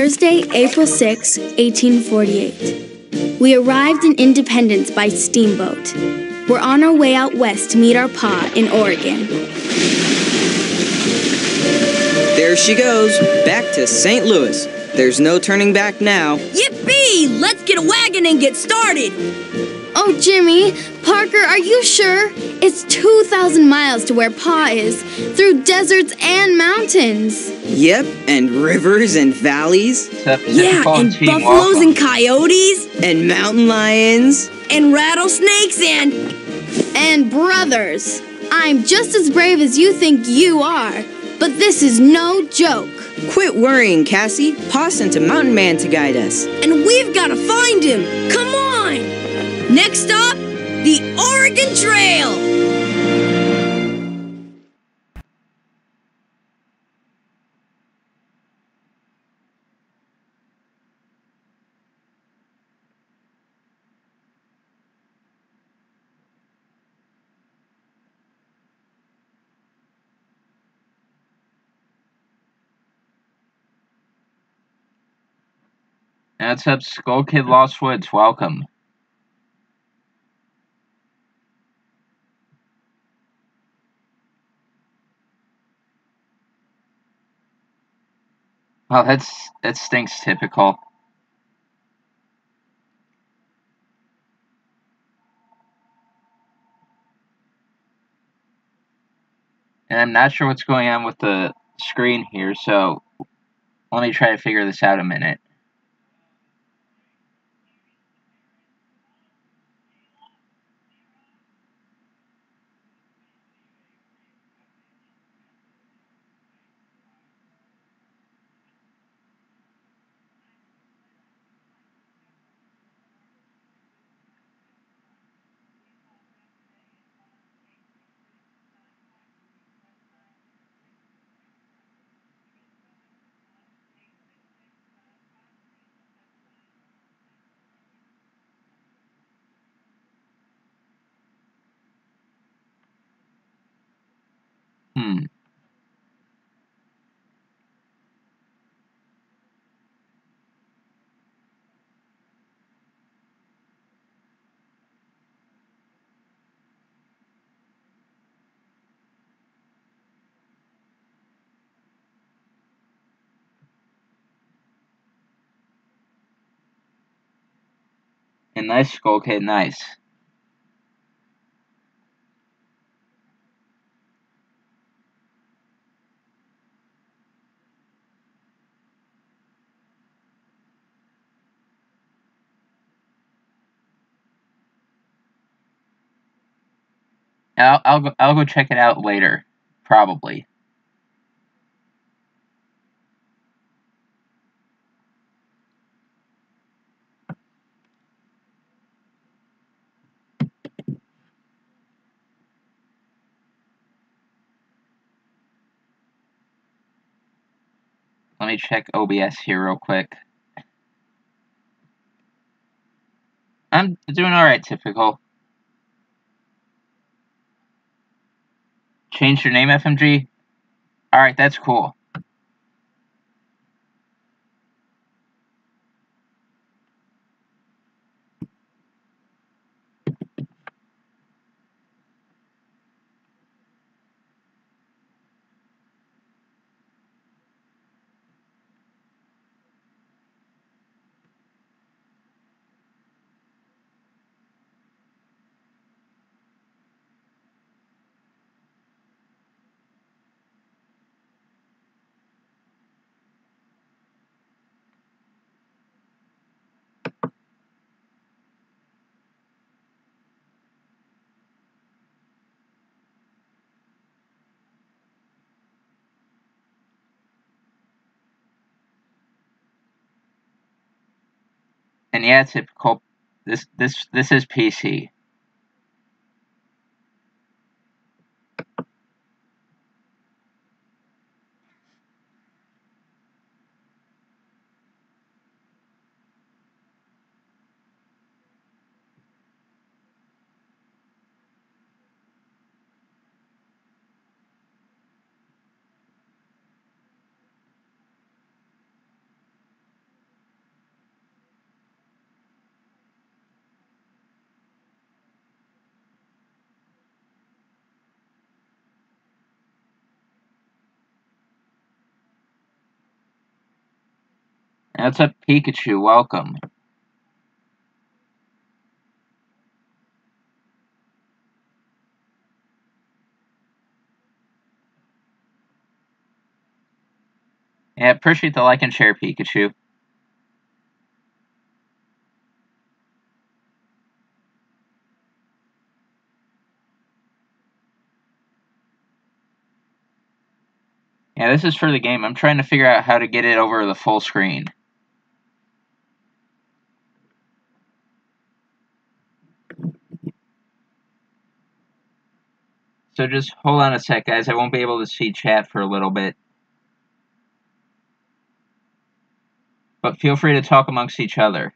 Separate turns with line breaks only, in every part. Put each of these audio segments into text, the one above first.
Thursday, April 6, 1848. We arrived in Independence by steamboat. We're on our way out west to meet our pa in Oregon.
There she goes, back to St. Louis. There's no turning back now.
Yippee! Let's get a wagon and get started!
Oh, Jimmy, Parker, are you sure? It's 2,000 miles to where Pa is, through deserts and mountains.
Yep, and rivers and valleys.
Yeah, and buffaloes and coyotes.
And mountain lions.
And rattlesnakes
and brothers. I'm just as brave as you think you are, but this is no joke.
Quit worrying, Cassie. Pa sent a mountain man to guide us.
And we've got to find him. Come on! Next stop, the Oregon Trail!
That's up, Skull Kid Lost Woods. Welcome. Well, that stinks, typical. And I'm not sure what's going on with the screen here, so let me try to figure this out a minute. And nice, Skull Kid, nice. I'll go check it out later, probably. Let me check OBS here real quick. I'm doing alright, typical. Change your name, FMG? Alright, that's cool. And yeah, typical. This is PC. What's up, Pikachu? Welcome. Yeah, appreciate the like and share, Pikachu. Yeah, this is for the game. I'm trying to figure out how to get it over the full screen. So just hold on a sec, guys. I won't be able to see chat for a little bit. But feel free to talk amongst each other.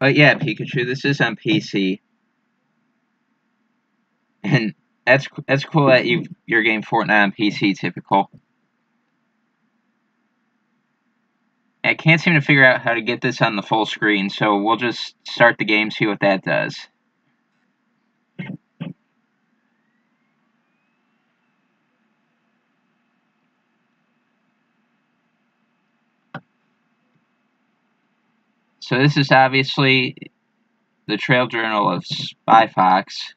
But yeah, Pikachu, this is on PC. And that's cool that you're getting Fortnite on PC, typical. I can't seem to figure out how to get this on the full screen, so we'll just start the game, see what that does. So this is obviously the Trail Journal of Spy Fox.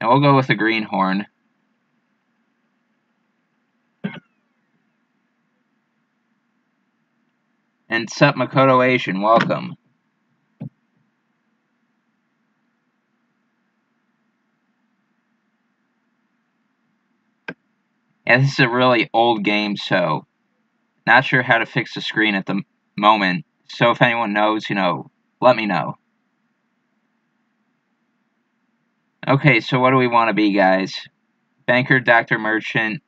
And we'll go with the greenhorn. And sup, Makoto Asian, welcome. Yeah, this is a really old game, so not sure how to fix the screen at the moment. So if anyone knows, let me know. Okay, so what do we want to be, guys? Banker, doctor, merchant,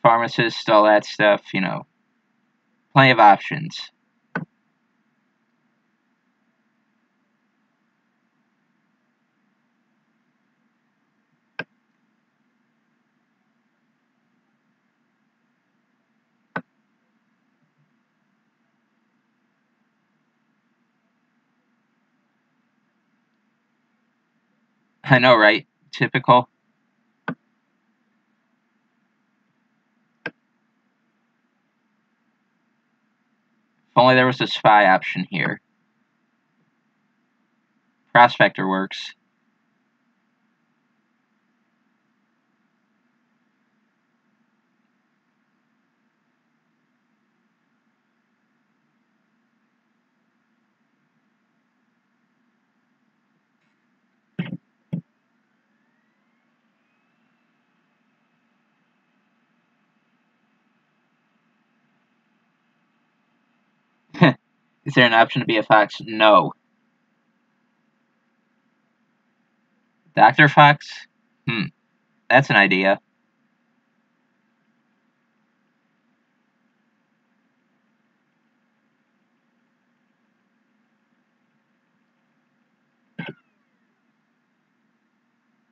pharmacist, all that stuff, Plenty of options. I know, right? Typical. If only there was a spy option here. Prospector works. Is there an option to be a fox? No. Dr. Fox? That's an idea.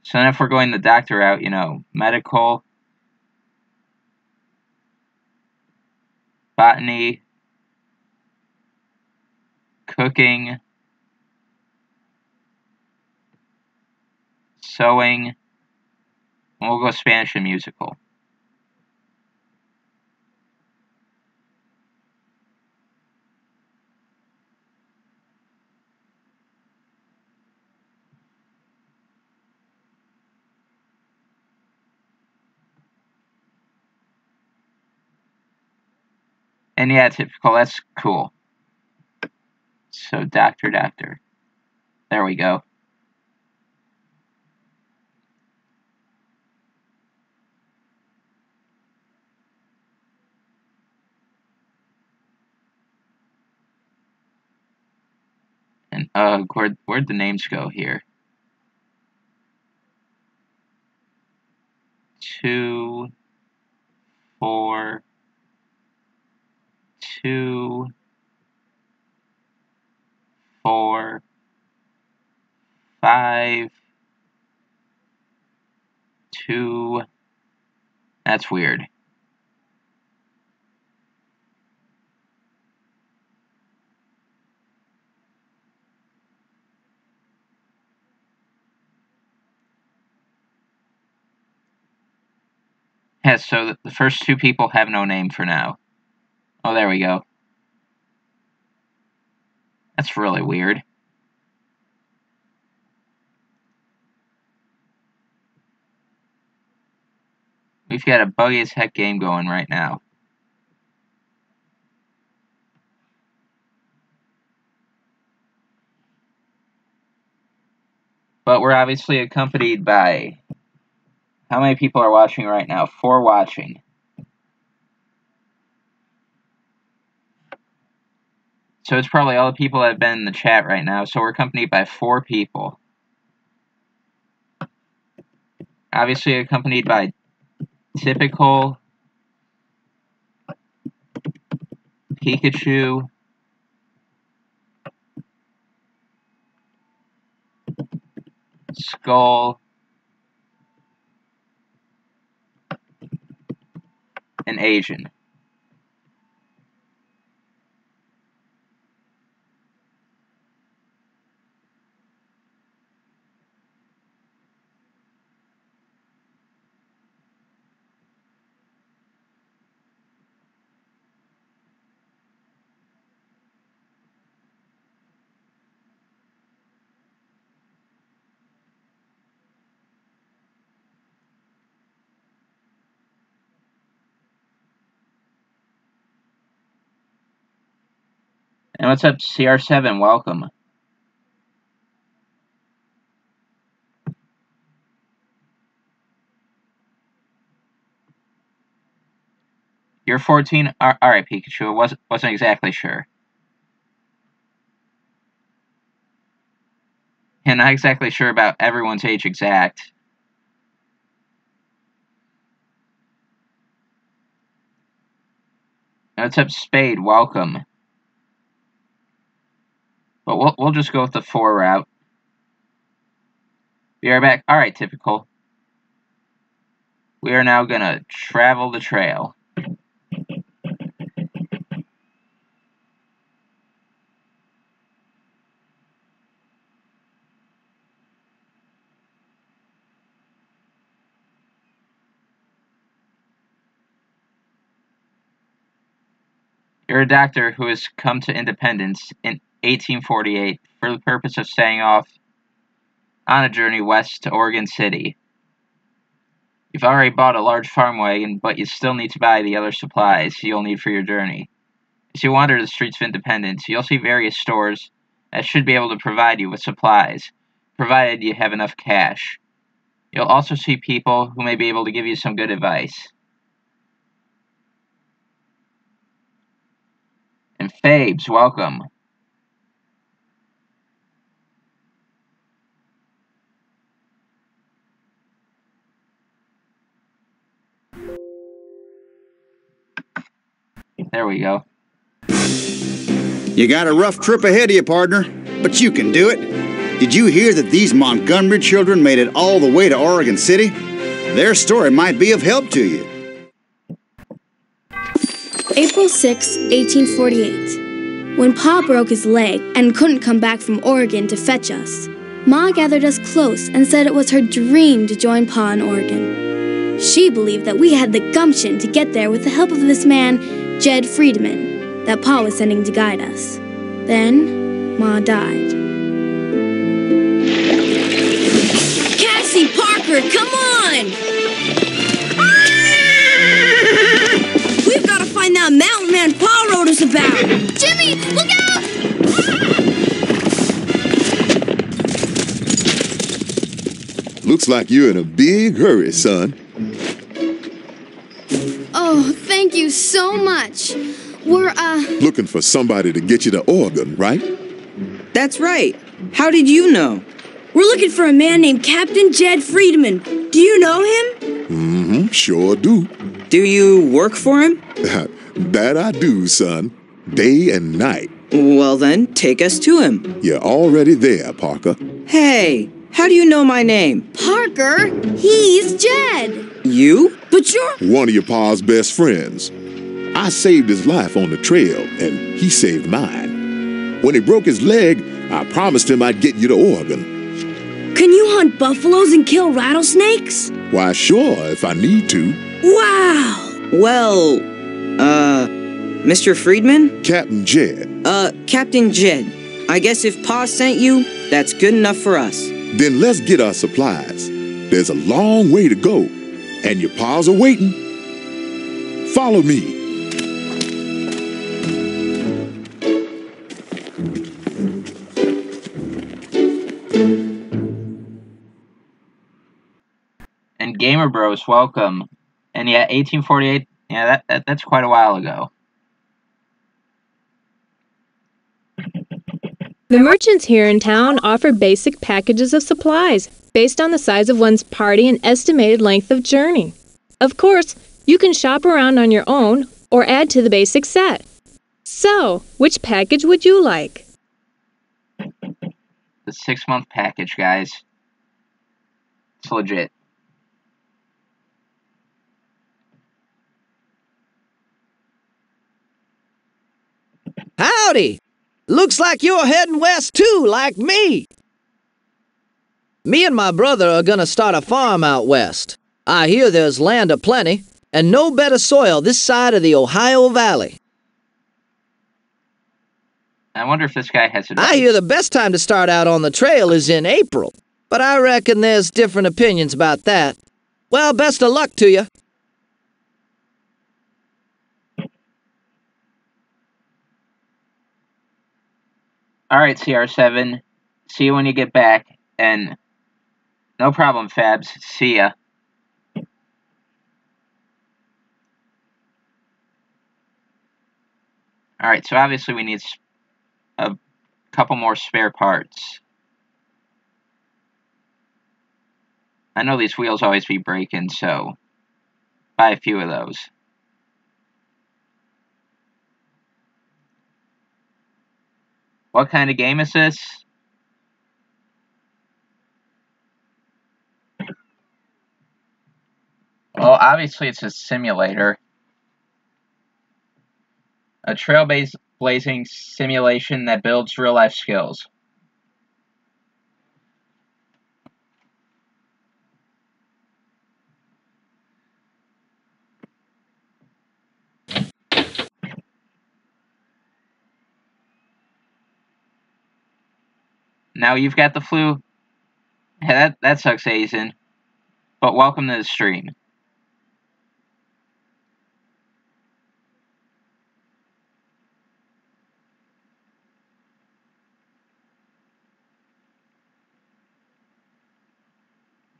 So then if we're going the doctor route, medical, botany, cooking, sewing, and we'll go Spanish and musical. And yeah, typical, that's cool. So doctor. There we go. And where'd the names go here? 2, 4, 2, 4, 5, 2. That's weird. Yeah, so the first two people have no name for now. Oh, there we go. That's really weird. We've got a buggy as heck game going right now. But we're obviously accompanied by... How many people are watching right now? 4 watching. So it's probably all the people that have been in the chat right now. So we're accompanied by 4 people. Obviously accompanied by Typical, Pikachu, Skull, and Asian. And what's up, CR7? Welcome. You're 14? Alright, Pikachu. I wasn't exactly sure. And not exactly sure about everyone's age exact. What's up, Spade? Welcome. But we'll just go with the 4 route. Be right back. Alright, typical. We are now gonna travel the trail. You're a doctor who has come to Independence in 1848 for the purpose of setting off on a journey west to Oregon City. You've already bought a large farm wagon, but you still need to buy the other supplies you'll need for your journey. As you wander the streets of Independence, you'll see various stores that should be able to provide you with supplies, provided you have enough cash. You'll also see people who may be able to give you some good advice. And Fabes, welcome. There we go.
You got a rough trip ahead of you, partner, but you can do it. Did you hear that these Montgomery children made it all the way to Oregon City? Their story might be of help to you.
April 6, 1848. When Pa broke his leg and couldn't come back from Oregon to fetch us, Ma gathered us close and said it was her dream to join Pa in Oregon. She believed that we had the gumption to get there with the help of this man, Jed Friedman, that Pa was sending to guide us. Then, Ma died.
Cassie, Parker, come on! We've got to find that mountain man Pa wrote us about!
Jimmy, look out!
Looks like you're in a big hurry, son.
Oh, thank you so much. We're,
Looking for somebody to get you to Oregon, right?
That's right. How did you know?
We're looking for a man named Captain Jed Friedman. Do you know him?
Mm-hmm, sure do.
Do you work for him?
That I do, son. Day and night.
Well then, take us to him.
You're already there, Parker.
Hey, how do you know my name?
Parker, he's Jed.
You?
But you're...
One of your pa's best friends. I saved his life on the trail, and he saved mine. When he broke his leg, I promised him I'd get you to Oregon.
Can you hunt buffaloes and kill rattlesnakes?
Why, sure, if I need to.
Wow!
Well, Mr. Friedman?
Captain Jed.
Captain Jed. I guess if Pa sent you, that's good enough for us.
Then let's get our supplies. There's a long way to go, and your pa's are waiting. Follow me.
And Gamer Bros, welcome. And yeah, 1848, yeah, that's quite a while ago.
The merchants here in town offer basic packages of supplies based on the size of one's party and estimated length of journey. Of course, you can shop around on your own or add to the basic set. So, which package would you like?
The 6-month package, guys. It's legit.
Howdy! Looks like you're heading west too, like me. Me and my brother are gonna start a farm out west. I hear there's land aplenty, and no better soil this side of the Ohio Valley.
I wonder if this guy has advice.
I hear the best time to start out on the trail is in April, but I reckon there's different opinions about that. Well, best of luck to you.
Alright, CR7. See you when you get back. And no problem, Fabs. See ya. Alright, so obviously we need a couple more spare parts. I know these wheels always be breaking, so buy a few of those. What kind of game is this? Well, obviously it's a simulator. A trail-based blazing simulation that builds real-life skills. Now you've got the flu? Yeah, that sucks, Aizen. But welcome to the stream.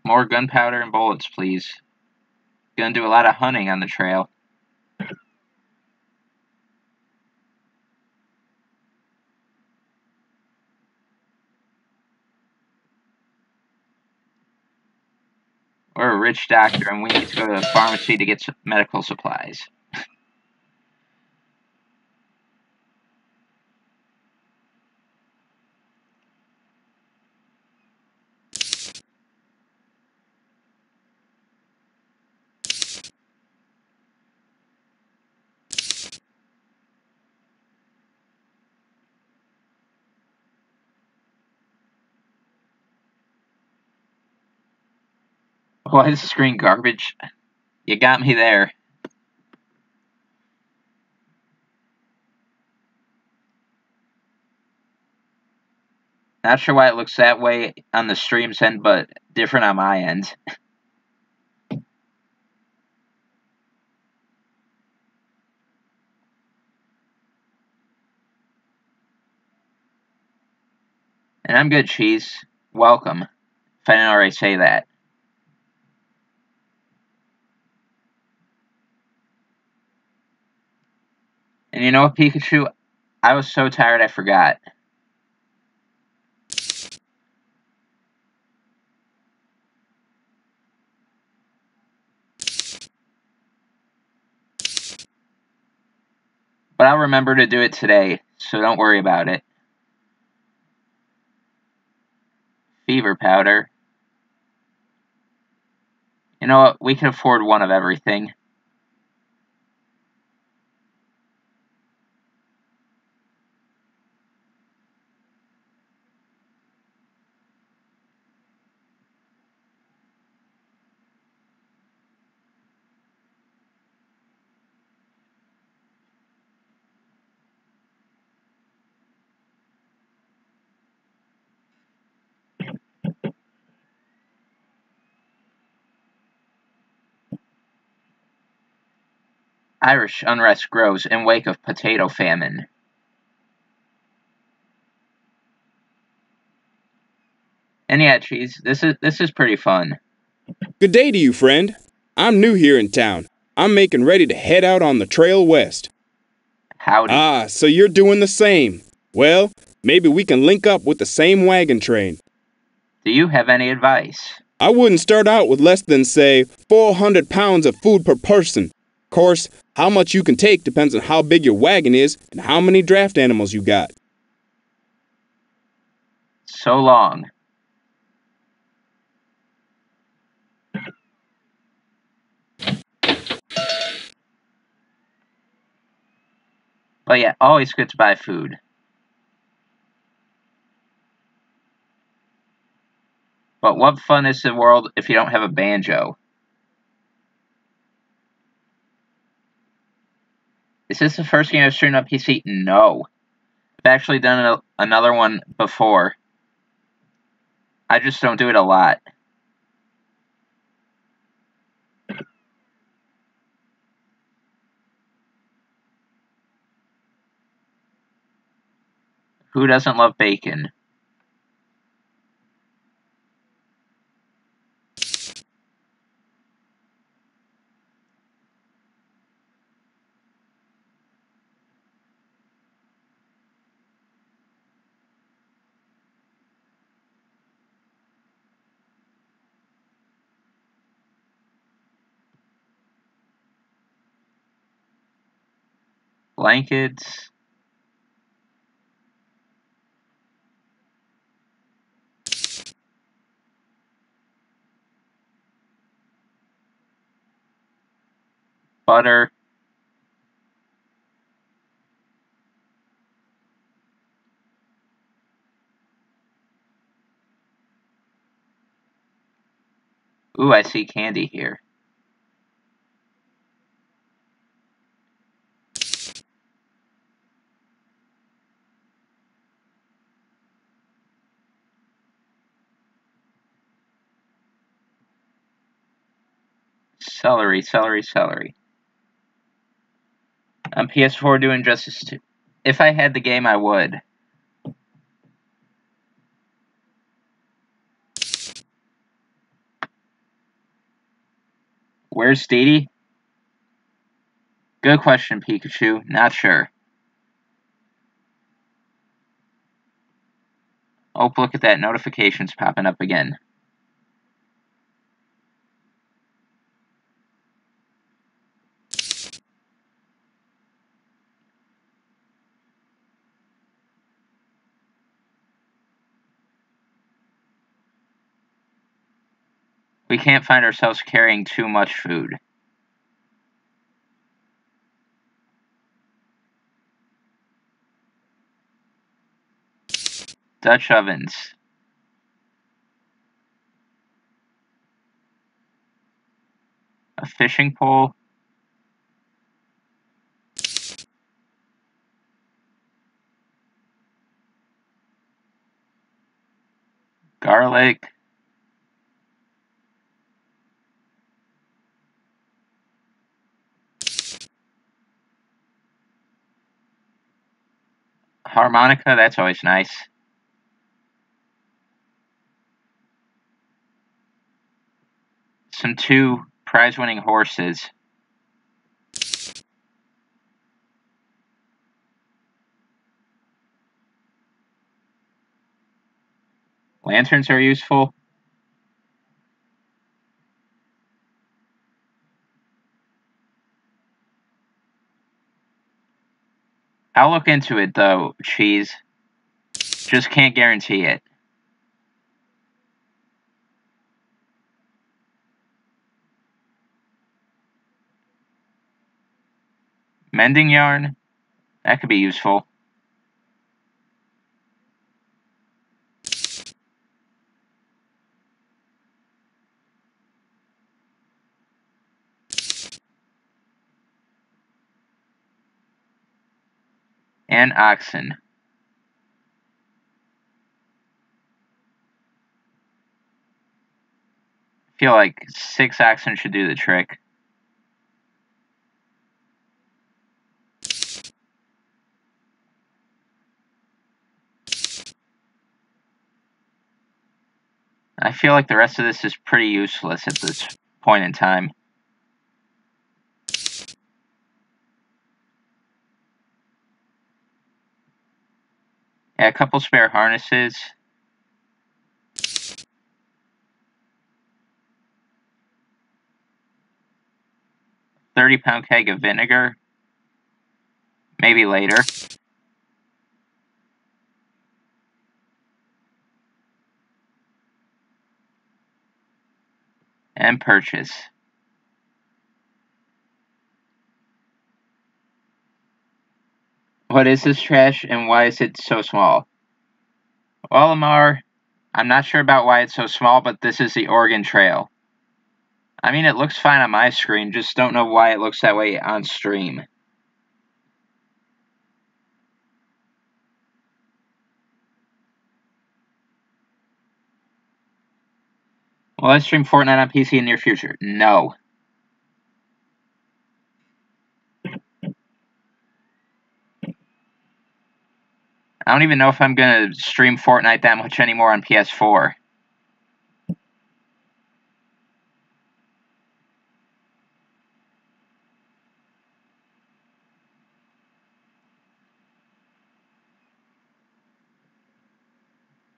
More gunpowder and bullets, please. Gonna do a lot of hunting on the trail. We're a rich doctor and we need to go to the pharmacy to get some medical supplies. Why is the screen garbage? You got me there. Not sure why it looks that way on the stream's end, but different on my end. And I'm good, Cheese. Welcome. If I didn't already say that. And you know what, Pikachu? I was so tired I forgot. But I'll remember to do it today, so don't worry about it. Fever powder. You know what? We can afford one of everything. Irish unrest grows in wake of potato famine. And yeah, Cheese, this is pretty fun.
Good day to you, friend. I'm new here in town. I'm making ready to head out on the trail west.
Howdy.
Ah, so you're doing the same. Well, maybe we can link up with the same wagon train.
Do you have any advice?
I wouldn't start out with less than, say, 400 pounds of food per person. Of course, how much you can take depends on how big your wagon is and how many draft animals you got.
So long. But yeah, always good to buy food. But what fun is the world if you don't have a banjo? Is this the first game I've streamed on PC? No. I've actually done another one before. I just don't do it a lot. Who doesn't love bacon? Blankets. Butter. Ooh, I see candy here. Celery, celery, celery. On PS4 doing justice to... If I had the game, I would. Where's Dee? Good question, Pikachu. Not sure. Oh, look at that. Notifications popping up again. We can't find ourselves carrying too much food. Dutch ovens. A fishing pole. Garlic. Harmonica, that's always nice. Some 2 prize-winning horses. Lanterns are useful. I'll look into it, though, Cheese. Just can't guarantee it. Mending yarn? That could be useful. And oxen. I feel like 6 oxen should do the trick. I feel like the rest of this is pretty useless at this point in time. Yeah, a couple spare harnesses. £30 keg of vinegar. Maybe later. And purchase. What is this trash and why is it so small? Well, Lamar, I'm not sure about why it's so small, but this is the Oregon Trail. I mean, it looks fine on my screen, just don't know why it looks that way on stream. Will I stream Fortnite on PC in the near future? No. I don't even know if I'm going to stream Fortnite that much anymore on PS4.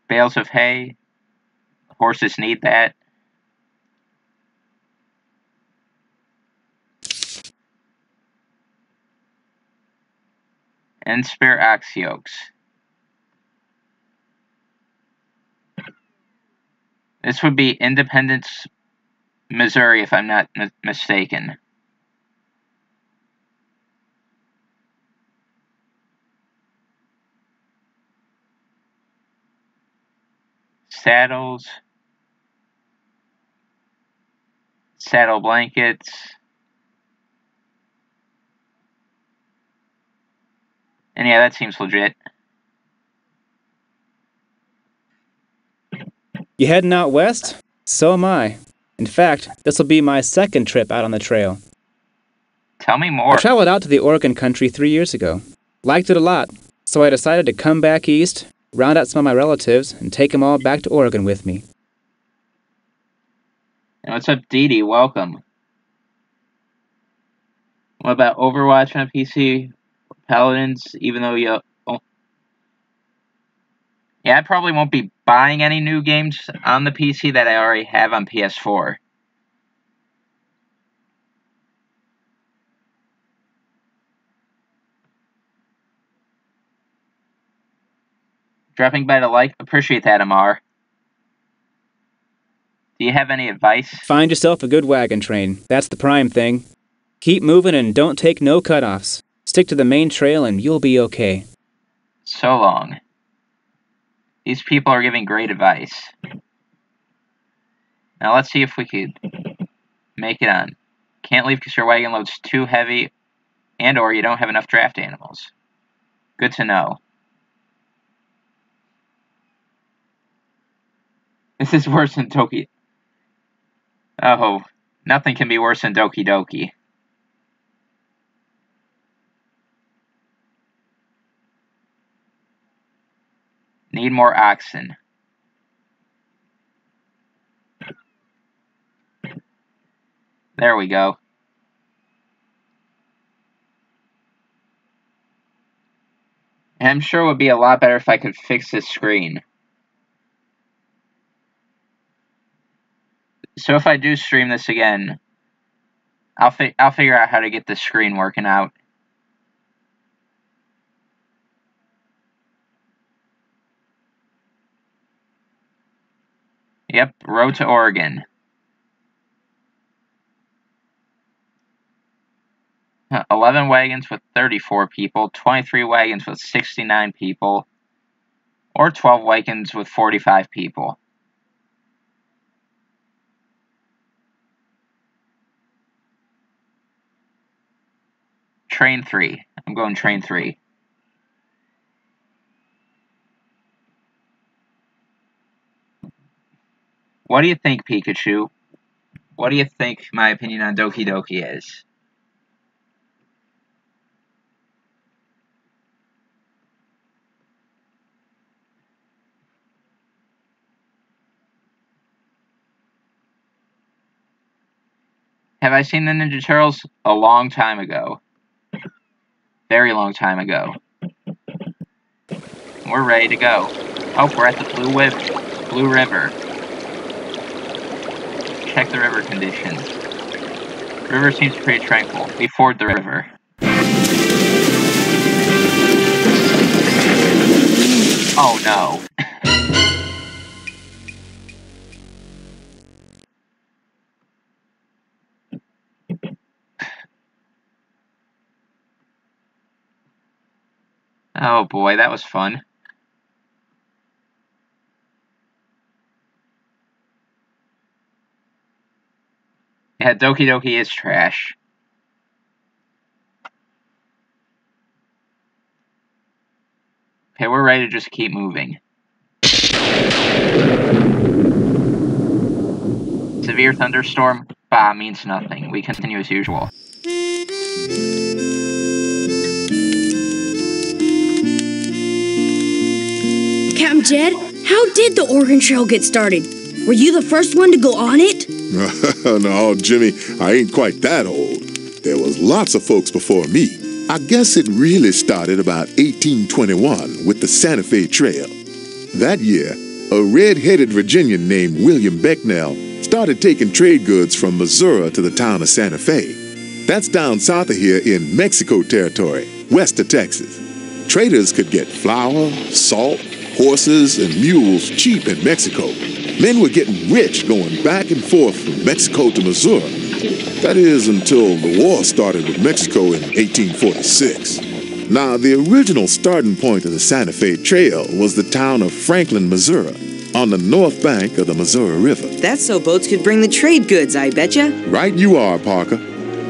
Bales of hay. Horses need that. and spare ox yokes. This would be Independence, Missouri, if I'm not mistaken. Saddles, saddle blankets, and yeah, that seems legit.
You heading out west? So am I. In fact, this will be my second trip out on the trail.
Tell me more.
I traveled out to the Oregon country 3 years ago. Liked it a lot, so I decided to come back east, round out some of my relatives, and take them all back to Oregon with me.
And what's up, Dee Dee? Welcome. What about Overwatch on PC? Paladins, even though you... Yeah, I probably won't be buying any new games on the PC that I already have on PS4. Dropping by the like, appreciate that, Amar. Do you have any advice?
Find yourself a good wagon train. That's the prime thing. Keep moving and don't take no cutoffs. Stick to the main trail and you'll be okay.
So long. These people are giving great advice. Now let's see if we could make it on. Can't leave because your wagon load's too heavy and or you don't have enough draft animals. Good to know. This is worse than Doki. Oh, nothing can be worse than Doki Doki. Need more oxen. There we go. And I'm sure it would be a lot better if I could fix this screen. So if I do stream this again, I'll figure out how to get this screen working out. Yep, road to Oregon. 11 wagons with 34 people, 23 wagons with 69 people, or 12 wagons with 45 people. Train 3. I'm going train 3. What do you think, Pikachu? What do you think my opinion on Doki Doki is? Have I seen the Ninja Turtles? A long time ago. Very long time ago. We're ready to go. Oh, we're at the Blue River. Check the river conditions. The river seems pretty tranquil. We ford the river. Oh no. Oh boy, that was fun. Yeah, Doki Doki is trash. Okay, we're ready to just keep moving. Severe thunderstorm? Bah, means nothing. We continue as usual.
Captain Jed, how did the Oregon Trail get started? Were you the first one to go on it?
No, Jimmy, I ain't quite that old. There was lots of folks before me. I guess it really started about 1821 with the Santa Fe Trail. That year, a red-headed Virginian named William Becknell started taking trade goods from Missouri to the town of Santa Fe. That's down south of here in Mexico territory, west of Texas. Traders could get flour, salt, horses, and mules cheap in Mexico. Men were getting rich going back and forth from Mexico to Missouri. That is until the war started with Mexico in 1846. Now, the original starting point of the Santa Fe Trail was the town of Franklin, Missouri, on the north bank of the Missouri River.
That's so boats could bring the trade goods, I betcha.
Right you are, Parker.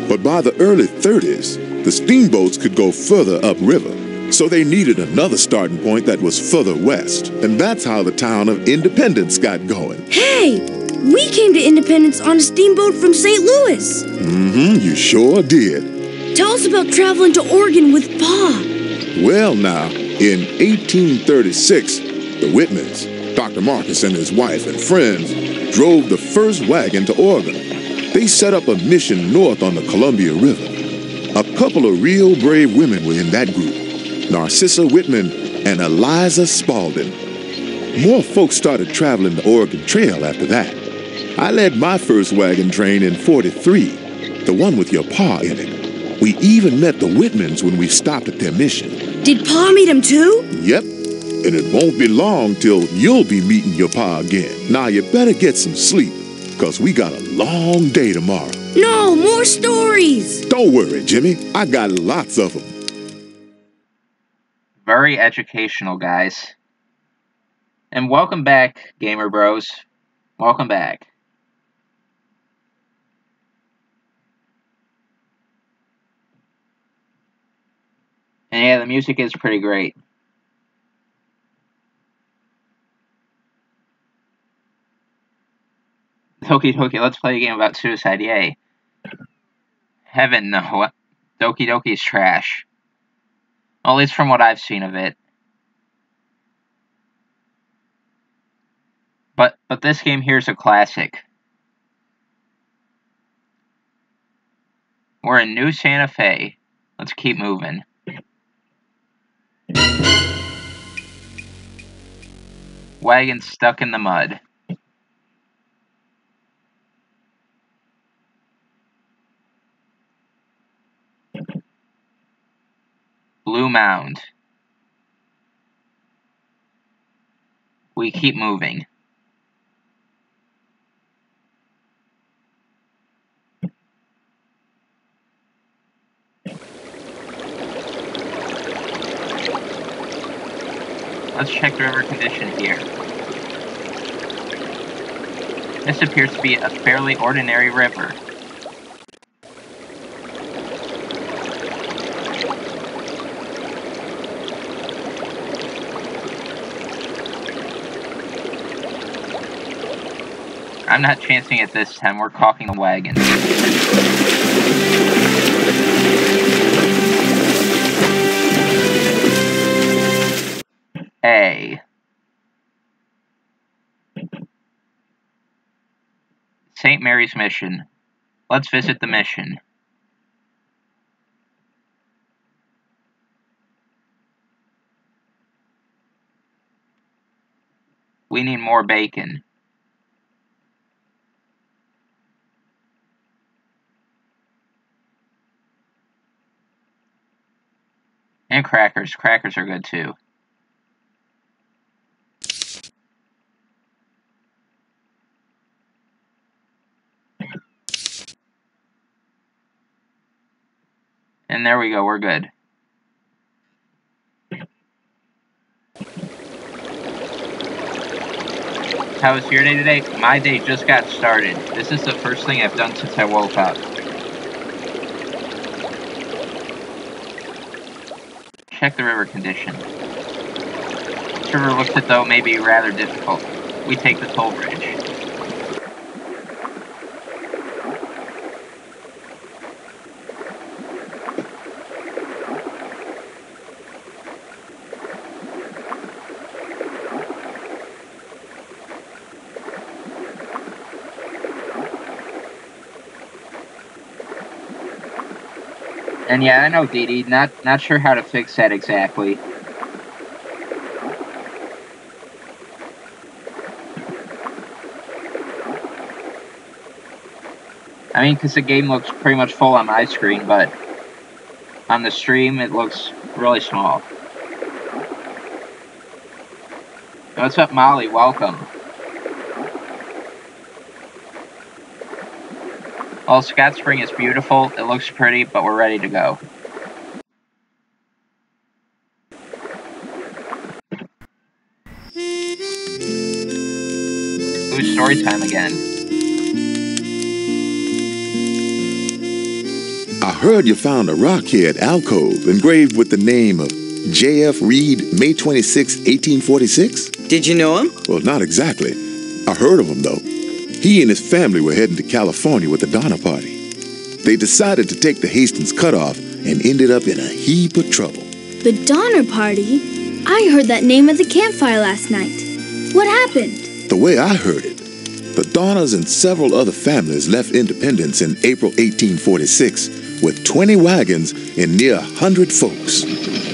But by the early 30s, the steamboats could go further upriver, so they needed another starting point that was further west. And that's how the town of Independence got going.
Hey! We came to Independence on a steamboat from St. Louis.
You sure did.
Tell us about traveling to Oregon with Pa.
Well, now, in 1836, the Whitmans, Dr. Marcus and his wife and friends, drove the first wagon to Oregon. They set up a mission north on the Columbia River. A couple of real brave women were in that group, Narcissa Whitman and Eliza Spaulding. More folks started traveling the Oregon Trail after that. I led my first wagon train in '43, the one with your pa in it. We even met the Whitmans when we stopped at their mission.
Did Pa meet him too?
Yep, and it won't be long till you'll be meeting your pa again. Now you better get some sleep, because we got a long day tomorrow.
No, more stories!
Don't worry, Jimmy. I got lots of them.
Very educational, guys. And welcome back, Gamer Bros. Welcome back. And yeah, the music is pretty great. Okie dokie, let's play a game about suicide, yay. Heaven, no. Doki Doki is trash. Well, at least from what I've seen of it. But this game here is a classic. We're in New Santa Fe. Let's keep moving. Wagon stuck in the mud. Blue Mound. We keep moving. Let's check the river condition here. This appears to be a fairly ordinary river. I'm not chancing it this time, we're caulking the wagon. A. St. Mary's Mission. Let's visit the mission. We need more bacon. And crackers. Crackers are good too. And there we go, we're good. How was your day today? My day just got started. This is the first thing I've done since I woke up. Check the river condition. This river looks as though it may be rather difficult. We take the toll bridge. And yeah, I know, Dee Dee, not sure how to fix that exactly. I mean, because the game looks pretty much full on my screen, but on the stream it looks really small. What's up, Molly? Welcome. Well, Scott Spring is beautiful. It looks pretty, but we're ready to go. Who's story time again?
I heard you found a rockhead alcove engraved with the name of J.F. Reed, May 26, 1846?
Did you know him?
Well, not exactly. I heard of him, though. He and his family were heading to California with the Donner Party. They decided to take the Hastings Cutoff and ended up in a heap of trouble.
The Donner Party? I heard that name at the campfire last night. What happened?
The way I heard it, the Donners and several other families left Independence in April 1846 with 20 wagons and near 100 folks.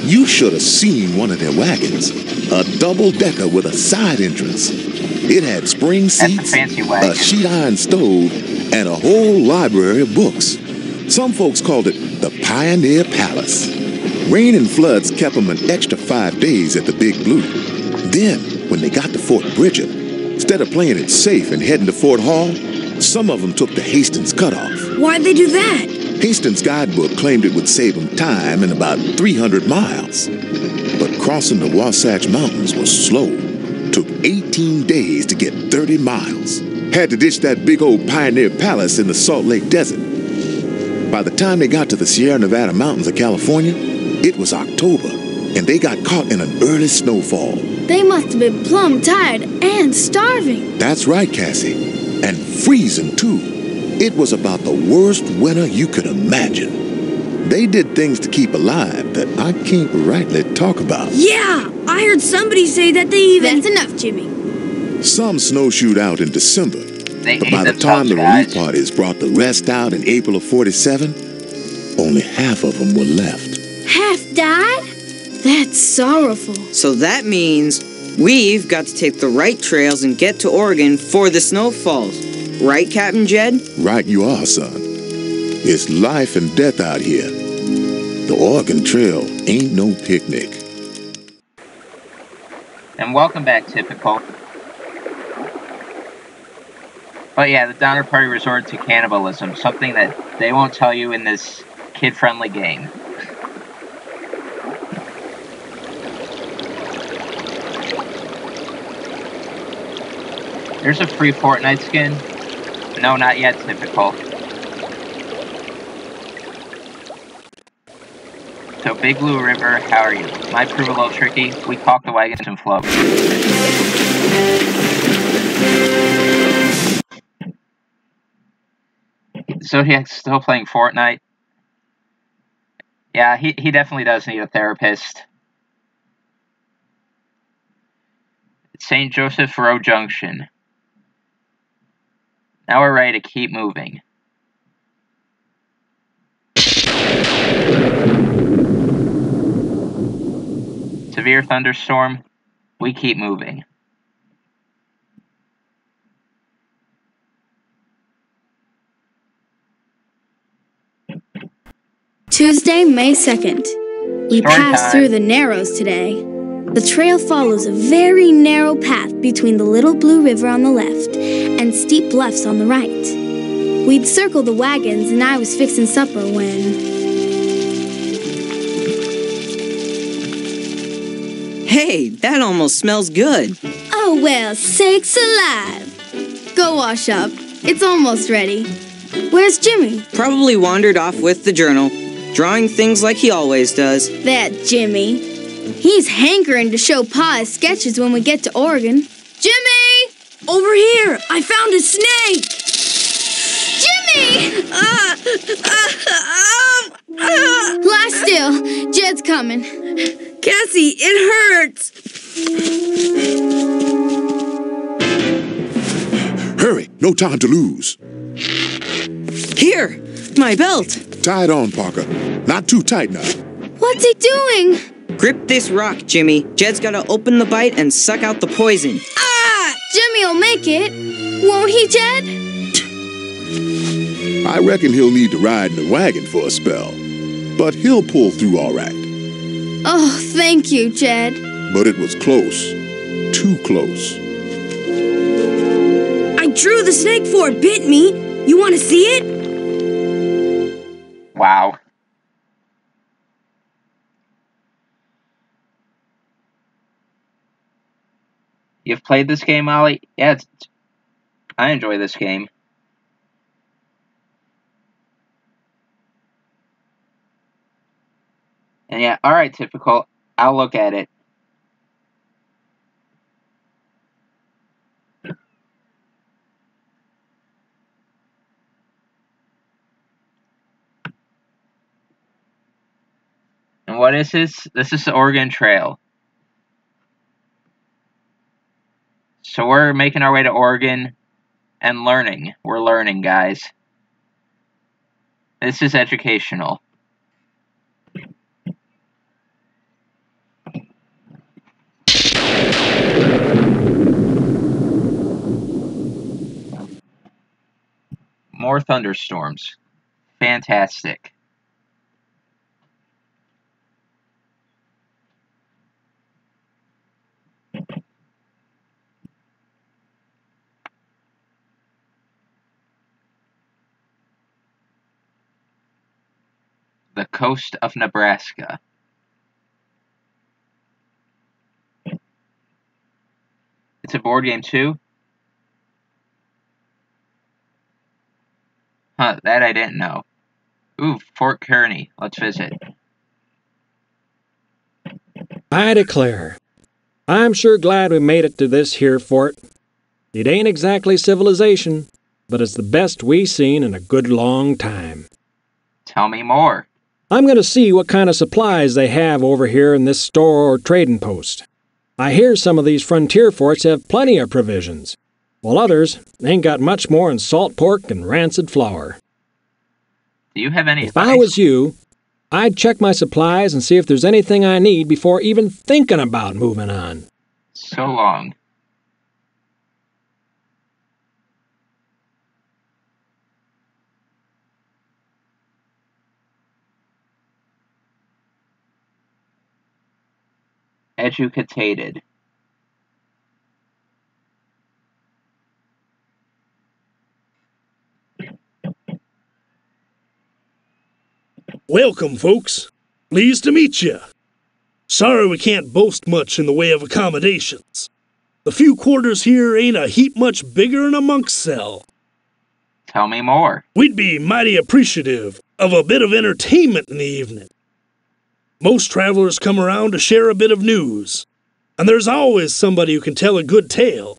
You should have seen one of their wagons, a double-decker with a side entrance. It had spring seats, a sheet iron stove, and a whole library of books. Some folks called it the Pioneer Palace. Rain and floods kept them an extra 5 days at the Big Blue. Then, when they got to Fort Bridger, instead of playing it safe and heading to Fort Hall, some of them took the Hastings Cutoff.
Why'd they do that?
Hastings' guidebook claimed it would save them time in about 300 miles. But crossing the Wasatch Mountains was slow. Took 18 days to get 30 miles. Had to ditch that big old Pioneer Palace in the Salt Lake Desert. By the time they got to the Sierra Nevada mountains of California, it was October, and they got caught in an early snowfall.
They must have been plumb tired and starving.
That's right, Cassie. And freezing, too. It was about the worst winter you could imagine. They did things to keep alive that I can't rightly talk about.
Yeah, I heard somebody say that they even...
That's enough, Jimmy.
Some snowshoed out in December, but by the time the relief parties brought the rest out in April of 47, only half of them were left.
Half died? That's sorrowful.
So that means we've got to take the right trails and get to Oregon for the snowfalls. Right, Captain Jed?
Right you are, son. It's life and death out here. The Oregon Trail ain't no picnic.
And welcome back, Typical. But yeah, the Donner Party resorted to cannibalism, something that they won't tell you in this kid-friendly game. There's a free Fortnite skin. No, not yet, Typical. So, Big Blue River, how are you? Might prove a little tricky. We caulk the wagons and float. Zodiac's still playing Fortnite. Yeah, he definitely does need a therapist. St. Joseph Road Junction. Now we're ready to keep moving. Severe thunderstorm. We keep moving.
Tuesday, May 2nd. We passed through the Narrows today. The trail follows a very narrow path between the Little Blue River on the left and steep bluffs on the right. We'd circled the wagons and I was fixing supper when...
Hey, that almost smells good.
Oh well, sakes alive. Go wash up. It's almost ready. Where's Jimmy?
Probably wandered off with the journal, drawing things like he always does.
That Jimmy. He's hankering to show Pa his sketches when we get to Oregon. Jimmy!
Over here! I found a snake!
Jimmy! Lie still. Jed's coming.
Cassie, it hurts!
Hurry, no time to lose.
Here, my belt.
Tie it on, Parker. Not too tight now.
What's he doing?
Grip this rock, Jimmy. Jed's gotta open the bite and suck out the poison.
Ah! Jimmy'll make it. Won't he, Jed?
I reckon he'll need to ride in the wagon for a spell. But he'll pull through all right.
Oh, thank you, Jed.
But it was close. too close.
I drew the snake before it bit me. You want to see it?
Wow. You've played this game, Ollie? Yeah, I enjoy this game. And yeah, alright, typical. I'll look at it. And what is this? This is the Oregon Trail. So we're making our way to Oregon and learning. We're learning, guys. This is educational. More thunderstorms. Fantastic. The coast of Nebraska. It's a board game too? Huh, that I didn't know. Ooh, Fort Kearny. Let's visit.
I declare, I'm sure glad we made it to this here fort. It ain't exactly civilization, but it's the best we seen in a good long time.
Tell me more.
I'm going to see what kind of supplies they have over here in this store or trading post. I hear some of these frontier forts have plenty of provisions, while others ain't got much more than salt pork and rancid flour.
Do you have any
If
advice?
I was you, I'd check my supplies and see if there's anything I need before even thinking about moving on.
So long. Educated.
Welcome, folks. Pleased to meet you. Sorry we can't boast much in the way of accommodations. The few quarters here ain't a heap much bigger than a monk's cell.
Tell me more.
We'd be mighty appreciative of a bit of entertainment in the evening. Most travelers come around to share a bit of news, and there's always somebody who can tell a good tale.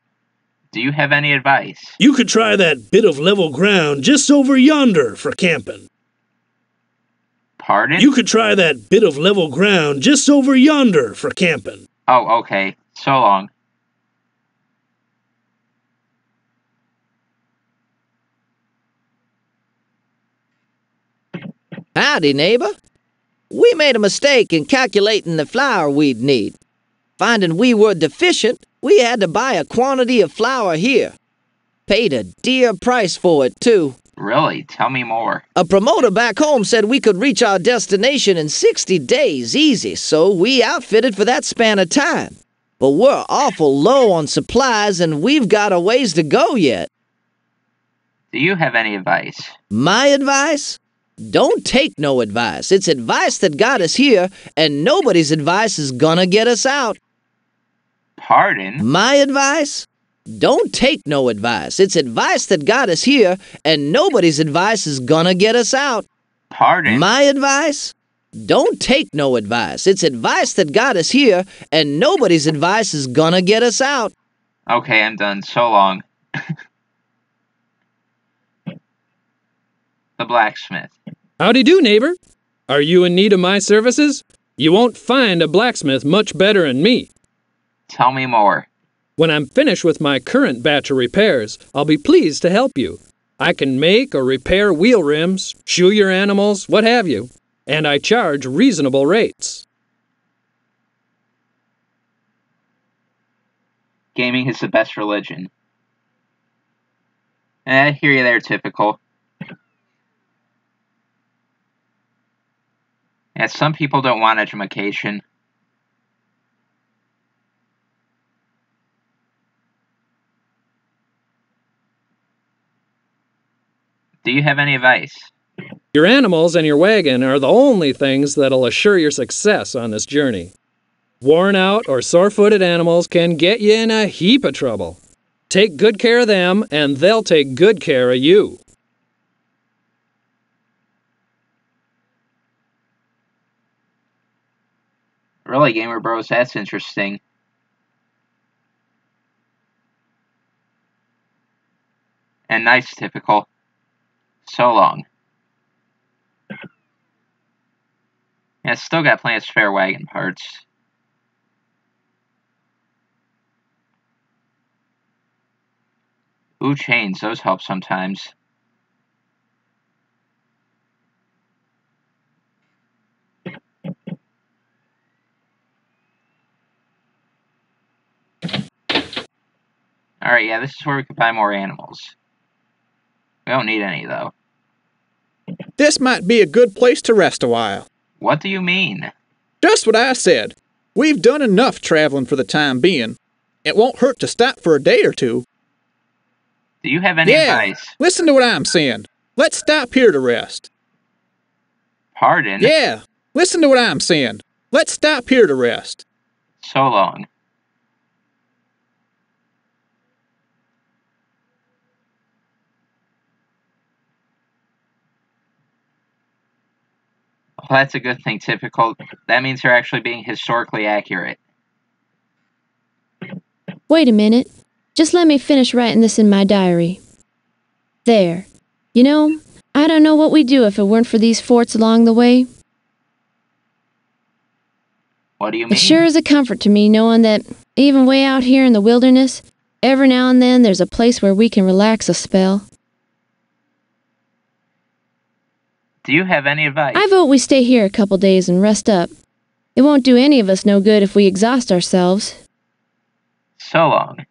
Do you have any advice?
You could try that bit of level ground just over yonder for camping.
Pardon?
You could try that bit of level ground just over yonder for camping.
Oh, okay. So long.
Howdy, neighbor. We made a mistake in calculating the flour we'd need. Finding we were deficient, we had to buy a quantity of flour here. Paid a dear price for it, too.
Really? Tell me more.
A promoter back home said we could reach our destination in 60 days easy, so we outfitted for that span of time. But we're awful low on supplies and we've got a ways to go yet.
Do you have any advice?
My advice? Don't take no advice. It's advice that got us here, and nobody's advice is gonna get us out.
Pardon?
My advice? Don't take no advice. It's advice that got us here, and nobody's advice is gonna get us out.
Pardon?
My advice? Don't take no advice. It's advice that got us here, and nobody's advice is gonna get us out.
Okay, I'm done. So long. The blacksmith.
Howdy do, neighbor. Are you in need of my services? You won't find a blacksmith much better than me.
Tell me more.
When I'm finished with my current batch of repairs, I'll be pleased to help you. I can make or repair wheel rims, shoe your animals, what have you, and I charge reasonable rates.
Gaming is the best religion. I hear you there, typical. Yeah, some people don't want education. Do you have any advice?
Your animals and your wagon are the only things that'll assure your success on this journey. Worn out or sore-footed animals can get you in a heap of trouble. Take good care of them, and they'll take good care of you.
Really, Gamer Bros, that's interesting. And nice, Typical. So long. Yeah, it's still got plenty of spare wagon parts. Ooh, chains, those help sometimes. Alright, yeah, this is where we could buy more animals. We don't need any, though.
This might be a good place to rest a while.
What do you mean?
Just what I said. We've done enough traveling for the time being. It won't hurt to stop for a day or two.
Do you have any advice?
Listen to what I'm saying. Let's stop here to rest.
Pardon?
Yeah, listen to what I'm saying. Let's stop here to rest.
So long. Well, that's a good thing, Typical. That means you're actually being historically accurate.
Wait a minute. Just let me finish writing this in my diary. There. You know, I don't know what we'd do if it weren't for these forts along the way.
What do you mean?
It sure is a comfort to me knowing that, even way out here in the wilderness, every now and then there's a place where we can relax a spell.
Do you have any advice?
I vote we stay here a couple days and rest up. It won't do any of us no good if we exhaust ourselves.
So long.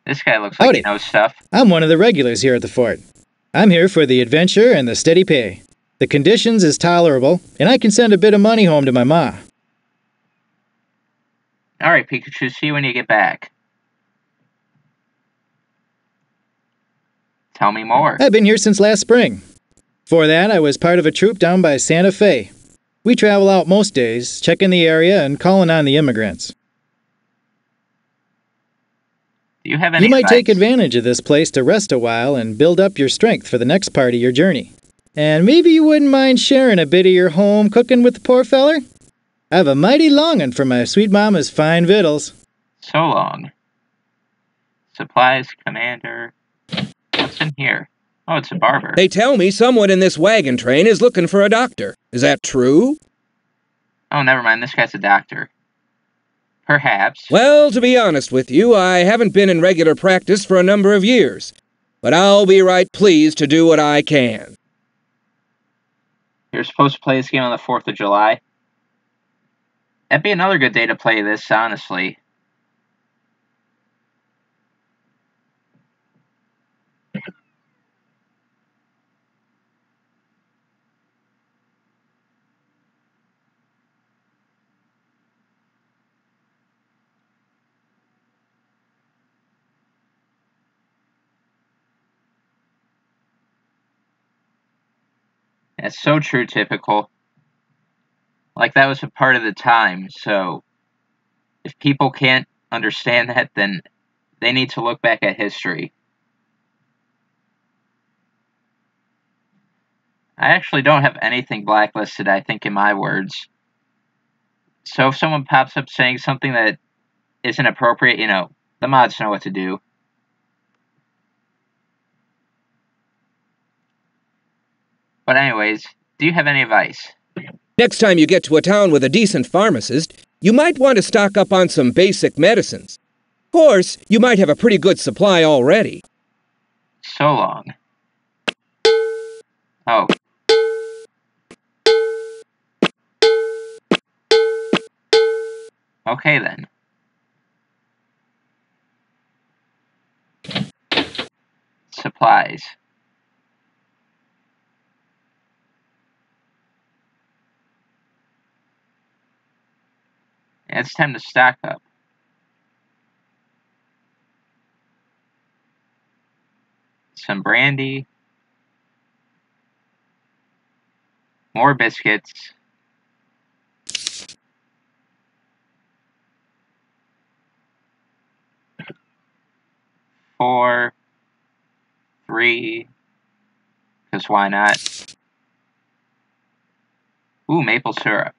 This guy looks like
Howdy.
he knows stuff.
I'm one of the regulars here at the fort. I'm here for the adventure and the steady pay. The conditions is tolerable, and I can send a bit of money home to my ma.
Alright, Pikachu, see you when you get back. Tell me more.
I've been here since last spring. Before that, I was part of a troop down by Santa Fe. We travel out most days, checking the area and calling on the immigrants.
Do you have any
You might
advice?
take advantage of this place to rest a while and build up your strength for the next part of your journey. And maybe you wouldn't mind sharing a bit of your home cooking with the poor feller? I've a mighty longing for my sweet mama's fine victuals.
So long. Supplies, Commander. What's in here? Oh, it's a barber.
They tell me someone in this wagon train is looking for a doctor. Is that true?
Oh, never mind. This guy's a doctor. Perhaps.
Well, to be honest with you, I haven't been in regular practice for a number of years. But I'll be right pleased to do what I can.
You're supposed to play this game on the 4th of July. That'd be another good day to play this, honestly. That's so true, Typical. Like, that was a part of the time, so if people can't understand that, then they need to look back at history. I actually don't have anything blacklisted, I think, in my words. So if someone pops up saying something that isn't appropriate, you know, the mods know what to do. But anyways, do you have any advice?
Next time you get to a town with a decent pharmacist, you might want to stock up on some basic medicines. Of course, you might have a pretty good supply already.
So long. Oh. Okay then. Supplies. It's time to stock up. Some brandy. More biscuits. Four. 3. Because why not? Ooh, maple syrup.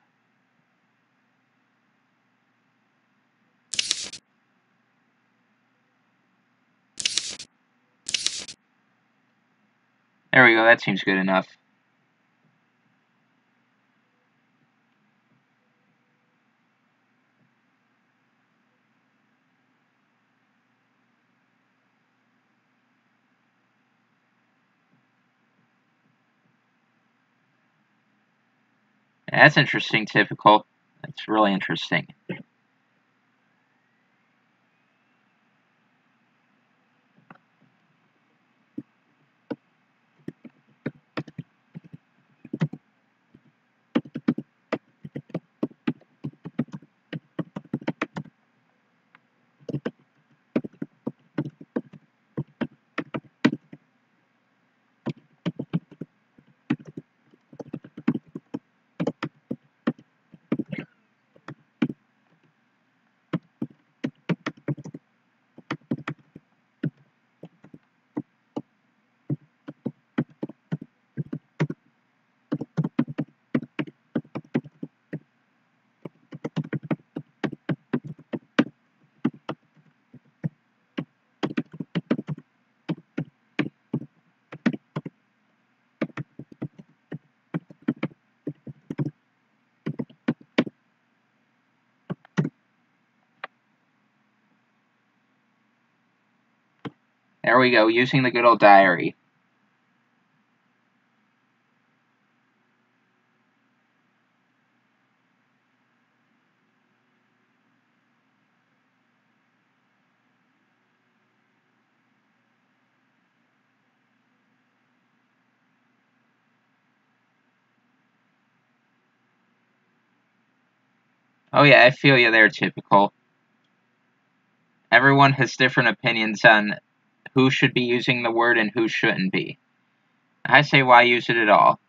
There we go, that seems good enough. That's interesting, typical. That's really interesting. There we go, using the good old diary. Oh yeah, I feel you there, typical. Everyone has different opinions on who should be using the word and who shouldn't be. I say, why use it at all?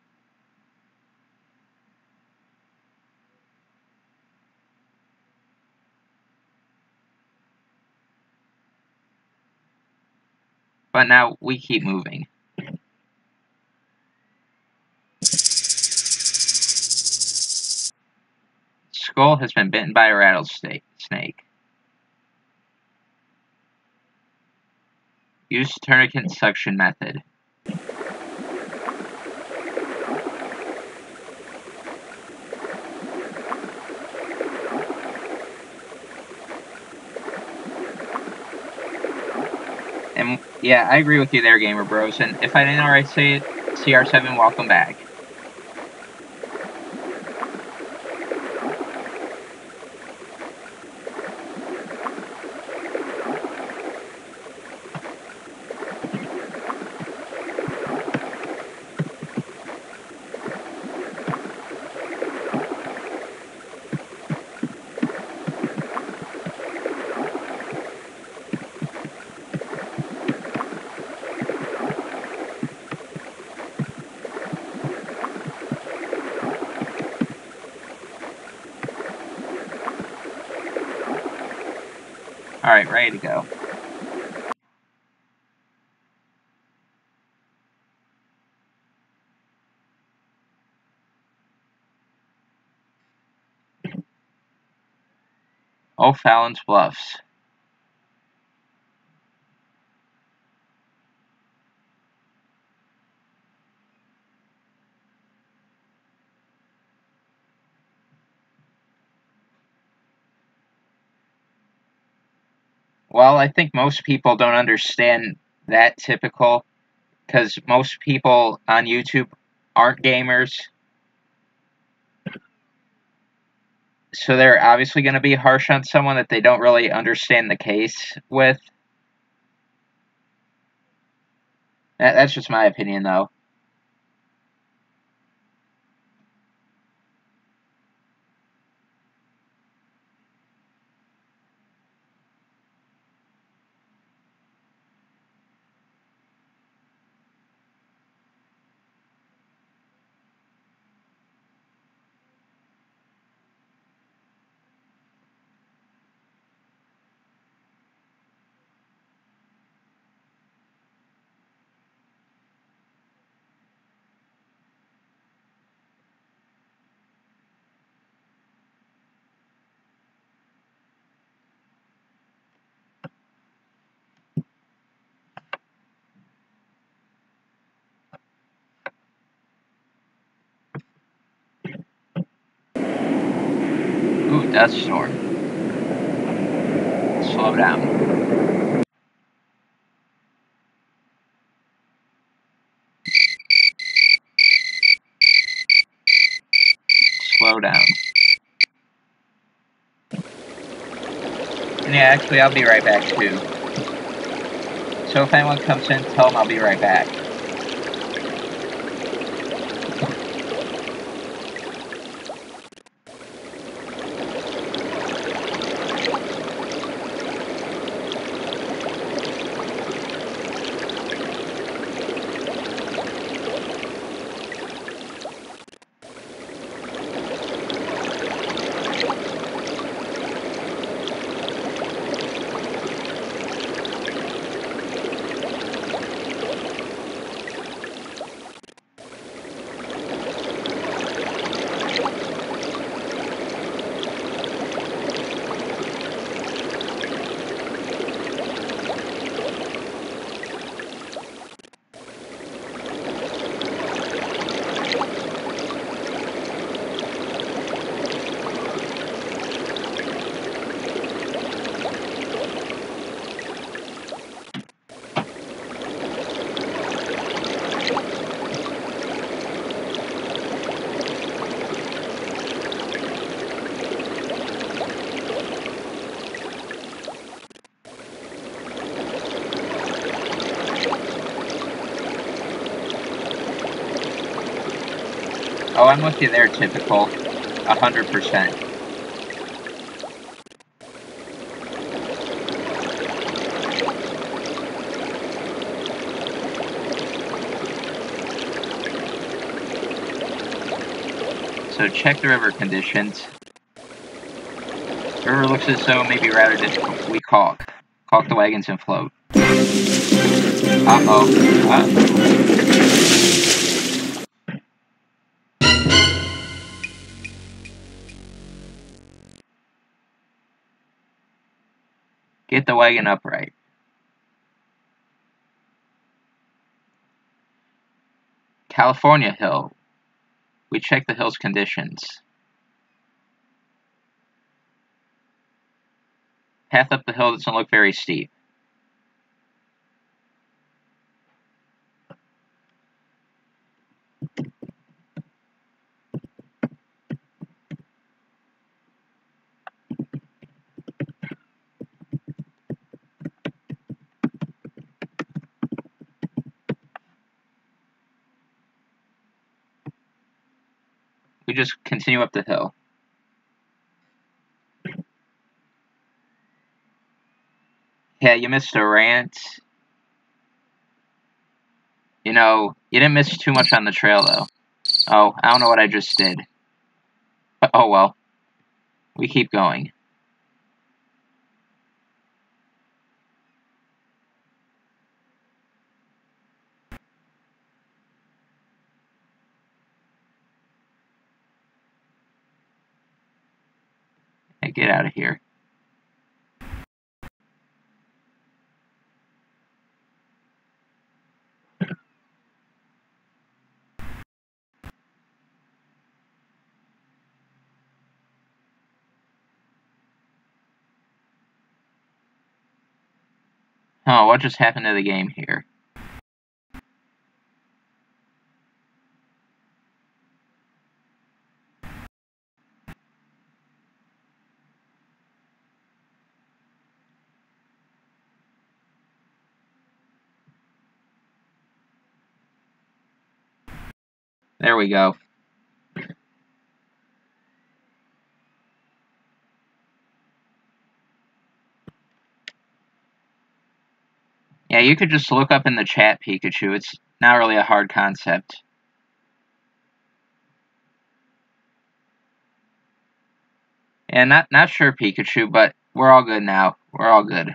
But now, we keep moving. Skull has been bitten by a rattlesnake. Use tourniquet suction method. And yeah, I agree with you there, Gamer Bros. And if I didn't already say it, CR7, welcome back. Alright, ready to go. O'Fallon's Bluffs. Well, I think most people don't understand that, typical, because most people on YouTube aren't gamers. So they're obviously going to be harsh on someone that they don't really understand the case with. That's just my opinion, though. Ooh, dust storm. Slow down. Slow down. And yeah, actually, I'll be right back too. So if anyone comes in, tell them I'll be right back. Oh, I'm with you there, Typical. 100%. So check the river conditions. River looks as though it may be rather difficult. We caulk. Caulk the wagons and float. Uh-oh. Get the wagon upright. California Hill. We check the hill's conditions. Path up the hill doesn't look very steep. We just continue up the hill. Yeah, you missed a rant. You know, you didn't miss too much on the trail, though. Oh, I don't know what I just did. But, oh well. We keep going. Hey, get out of here. Oh, what just happened to the game here? There we go. Yeah, you could just look up in the chat, Pikachu. It's not really a hard concept. Yeah, not sure, Pikachu, but we're all good now. We're all good.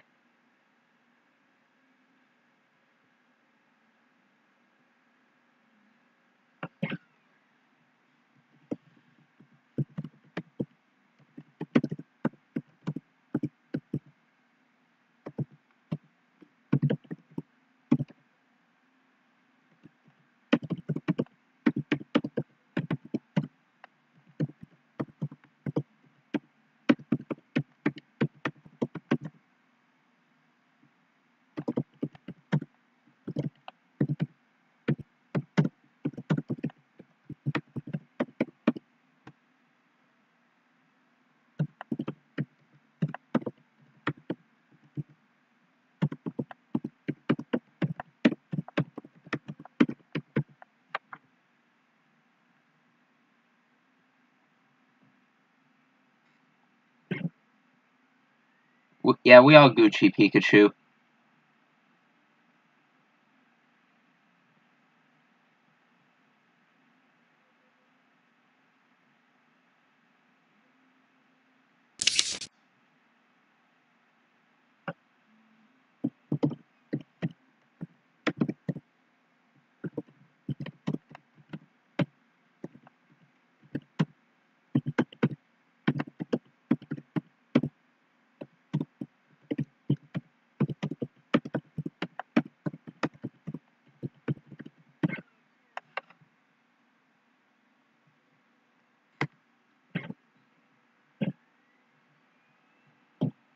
Yeah, we all Gucci Pikachu.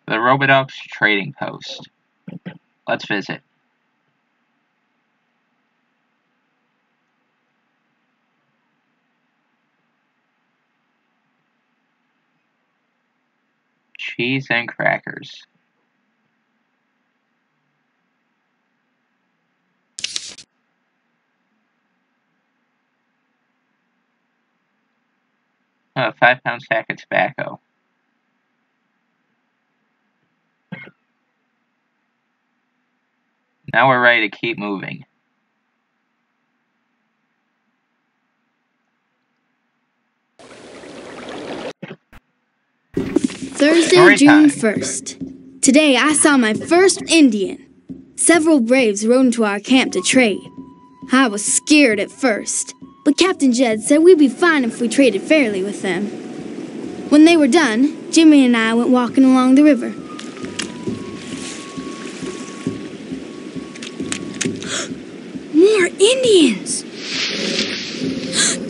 The Roboduck's trading post. Let's visit. Cheese and crackers. A 5-pound sack of tobacco. Now we're ready to keep moving.
Thursday, June 1st. Today I saw my first Indian. Several braves rode into our camp to trade. I was scared at first, but Captain Jed said we'd be fine if we traded fairly with them. When they were done, Jimmy and I went walking along the river. More Indians!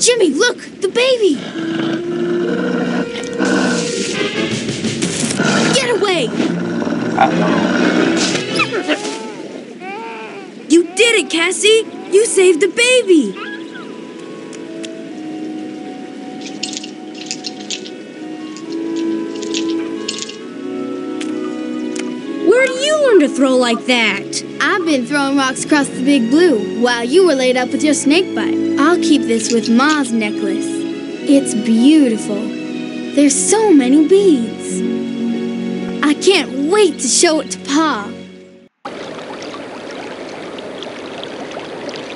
Jimmy, look! The baby! Get away!
You did it, Cassie! You saved the baby! Where do you learn to throw like that?
I've been throwing rocks across the Big Blue while you were laid up with your snake bite. I'll keep this with Ma's necklace. It's beautiful. There's so many beads. I can't wait to show it to Pa.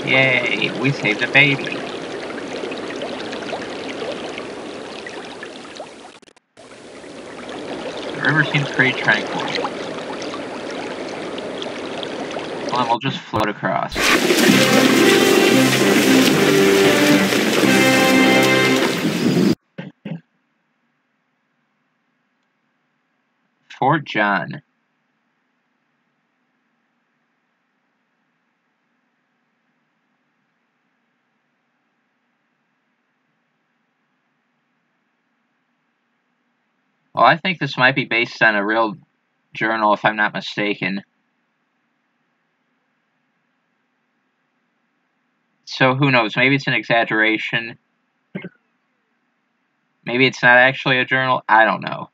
Yay, we saved a baby. The river seems pretty tranquil. Come on, we'll just float across. Fort John. Well, I think this might be based on a real journal, if I'm not mistaken. So who knows? Maybe it's an exaggeration. Maybe it's not actually a journal. I don't know.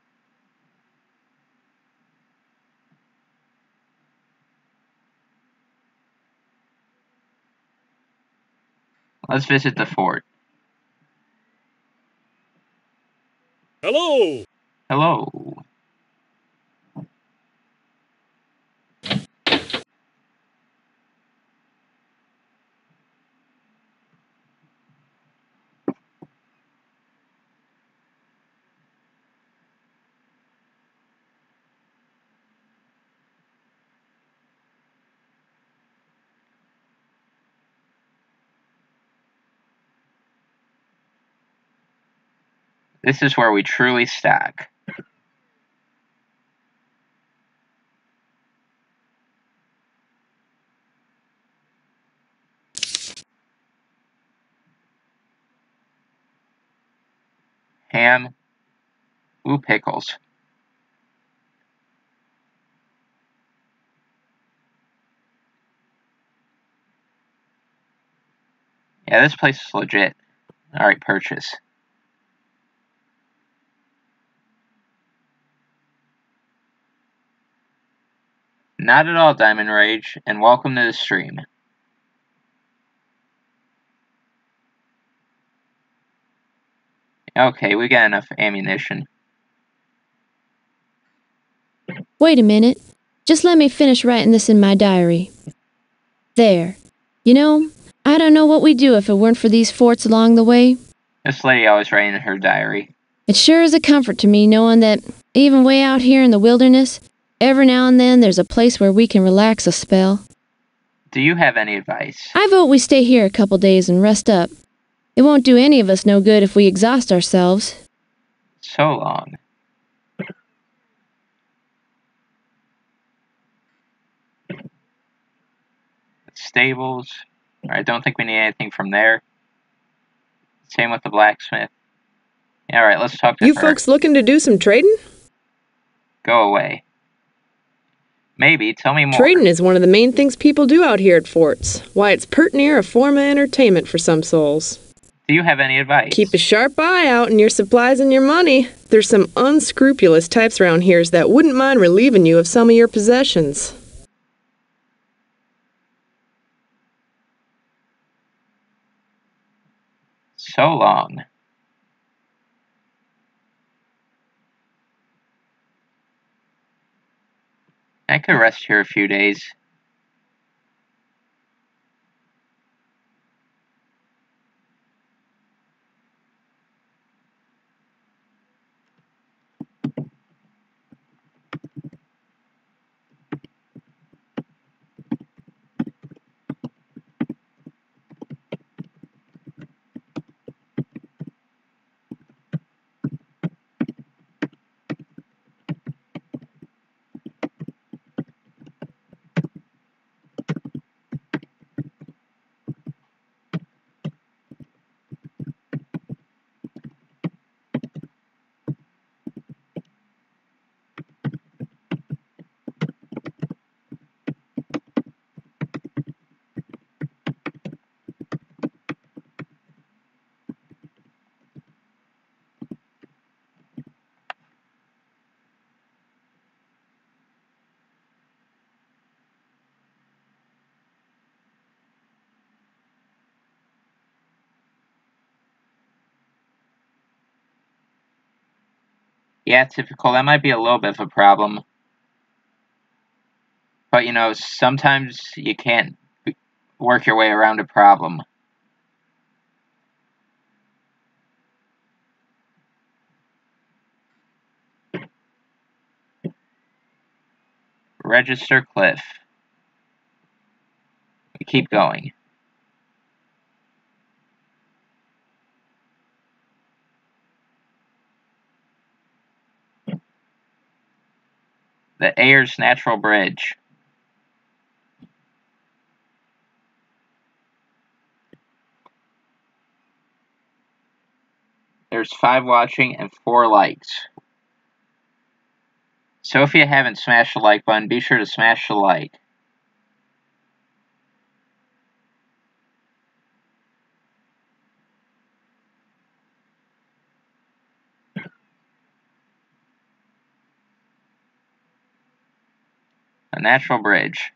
Let's visit the fort.
Hello!
Hello. This is where we truly stock. Ham. Ooh, pickles. Yeah, this place is legit. Alright, purchase. Not at all, Diamond Rage, and welcome to the stream. Okay, we got enough ammunition.
Wait a minute. Just let me finish writing this in my diary. There. You know, I don't know what we'd do if it weren't for these forts along the way.
This lady always writing in her diary.
It sure is a comfort to me knowing that, even way out here in the wilderness, every now and then there's a place where we can relax a spell.
Do you have any advice?
I vote we stay here a couple days and rest up. It won't do any of us no good if we exhaust ourselves.
So long. Stables. I don't think we need anything from there. Same with the blacksmith. Yeah, alright, let's talk to her.
You folks looking to do some trading?
Go away. Maybe, tell me more.
Trading is one of the main things people do out here at forts. Why, it's pert near a form of entertainment for some souls.
Do you have any advice?
Keep a sharp eye out on your supplies and your money. There's some unscrupulous types around here that wouldn't mind relieving you of some of your possessions.
So long. I could rest here a few days. Yeah, typical. That might be a little bit of a problem. But, you know, sometimes you can't work your way around a problem. Register Cliff. We keep going. The Ayers Natural Bridge. There's 5 watching and 4 likes. So if you haven't smashed the like button, be sure to smash the like. A natural bridge.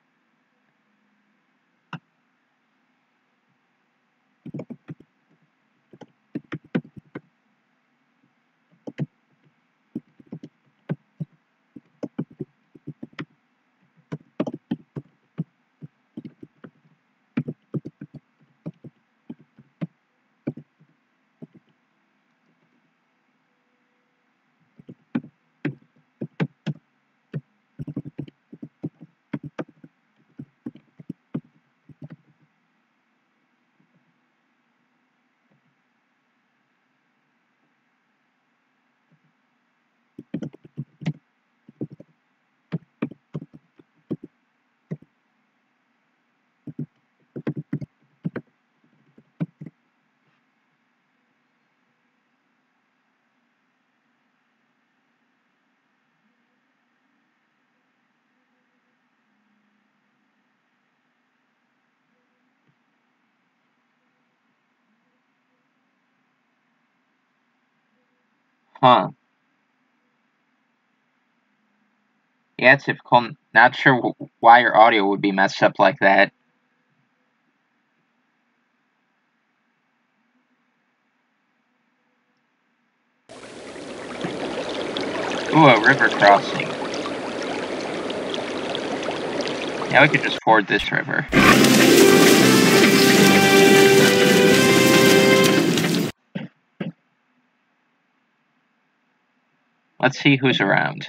Huh. Yeah, typical. Not sure why your audio would be messed up like that. Ooh, a river crossing. Now we could just ford this river. Let's see who's around.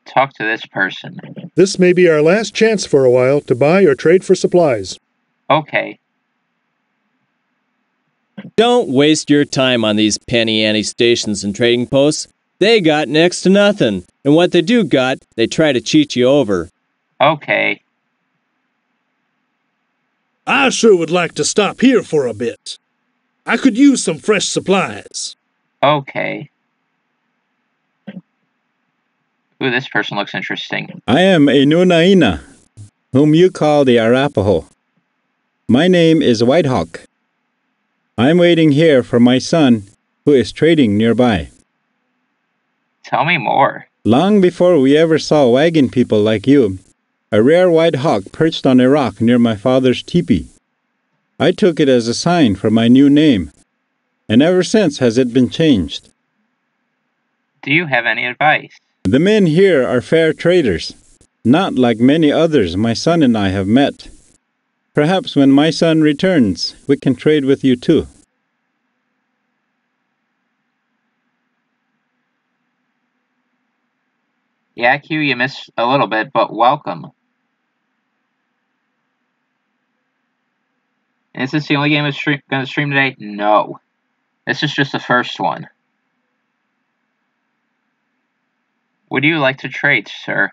Talk to this person.
This may be our last chance for a while to buy or trade for supplies.
Okay.
Don't waste your time on these penny-ante stations and trading posts. They got next to nothing, and what they do got, they try to cheat you over.
Okay.
I sure would like to stop here for a bit. I could use some fresh supplies.
Okay. Ooh, this person looks interesting.
I am a Nunaina, whom you call the Arapaho. My name is Whitehawk. I'm waiting here for my son, who is trading nearby.
Tell me more.
Long before we ever saw wagon people like you, a rare white hawk perched on a rock near my father's teepee. I took it as a sign for my new name, and ever since has it been changed.
Do you have any advice?
The men here are fair traders, not like many others my son and I have met. Perhaps when my son returns, we can trade with you too.
Yeah, Q, you missed a little bit, but welcome. Is this the only game we're going to stream today? No. This is just the first one. Would you like to trade, sir?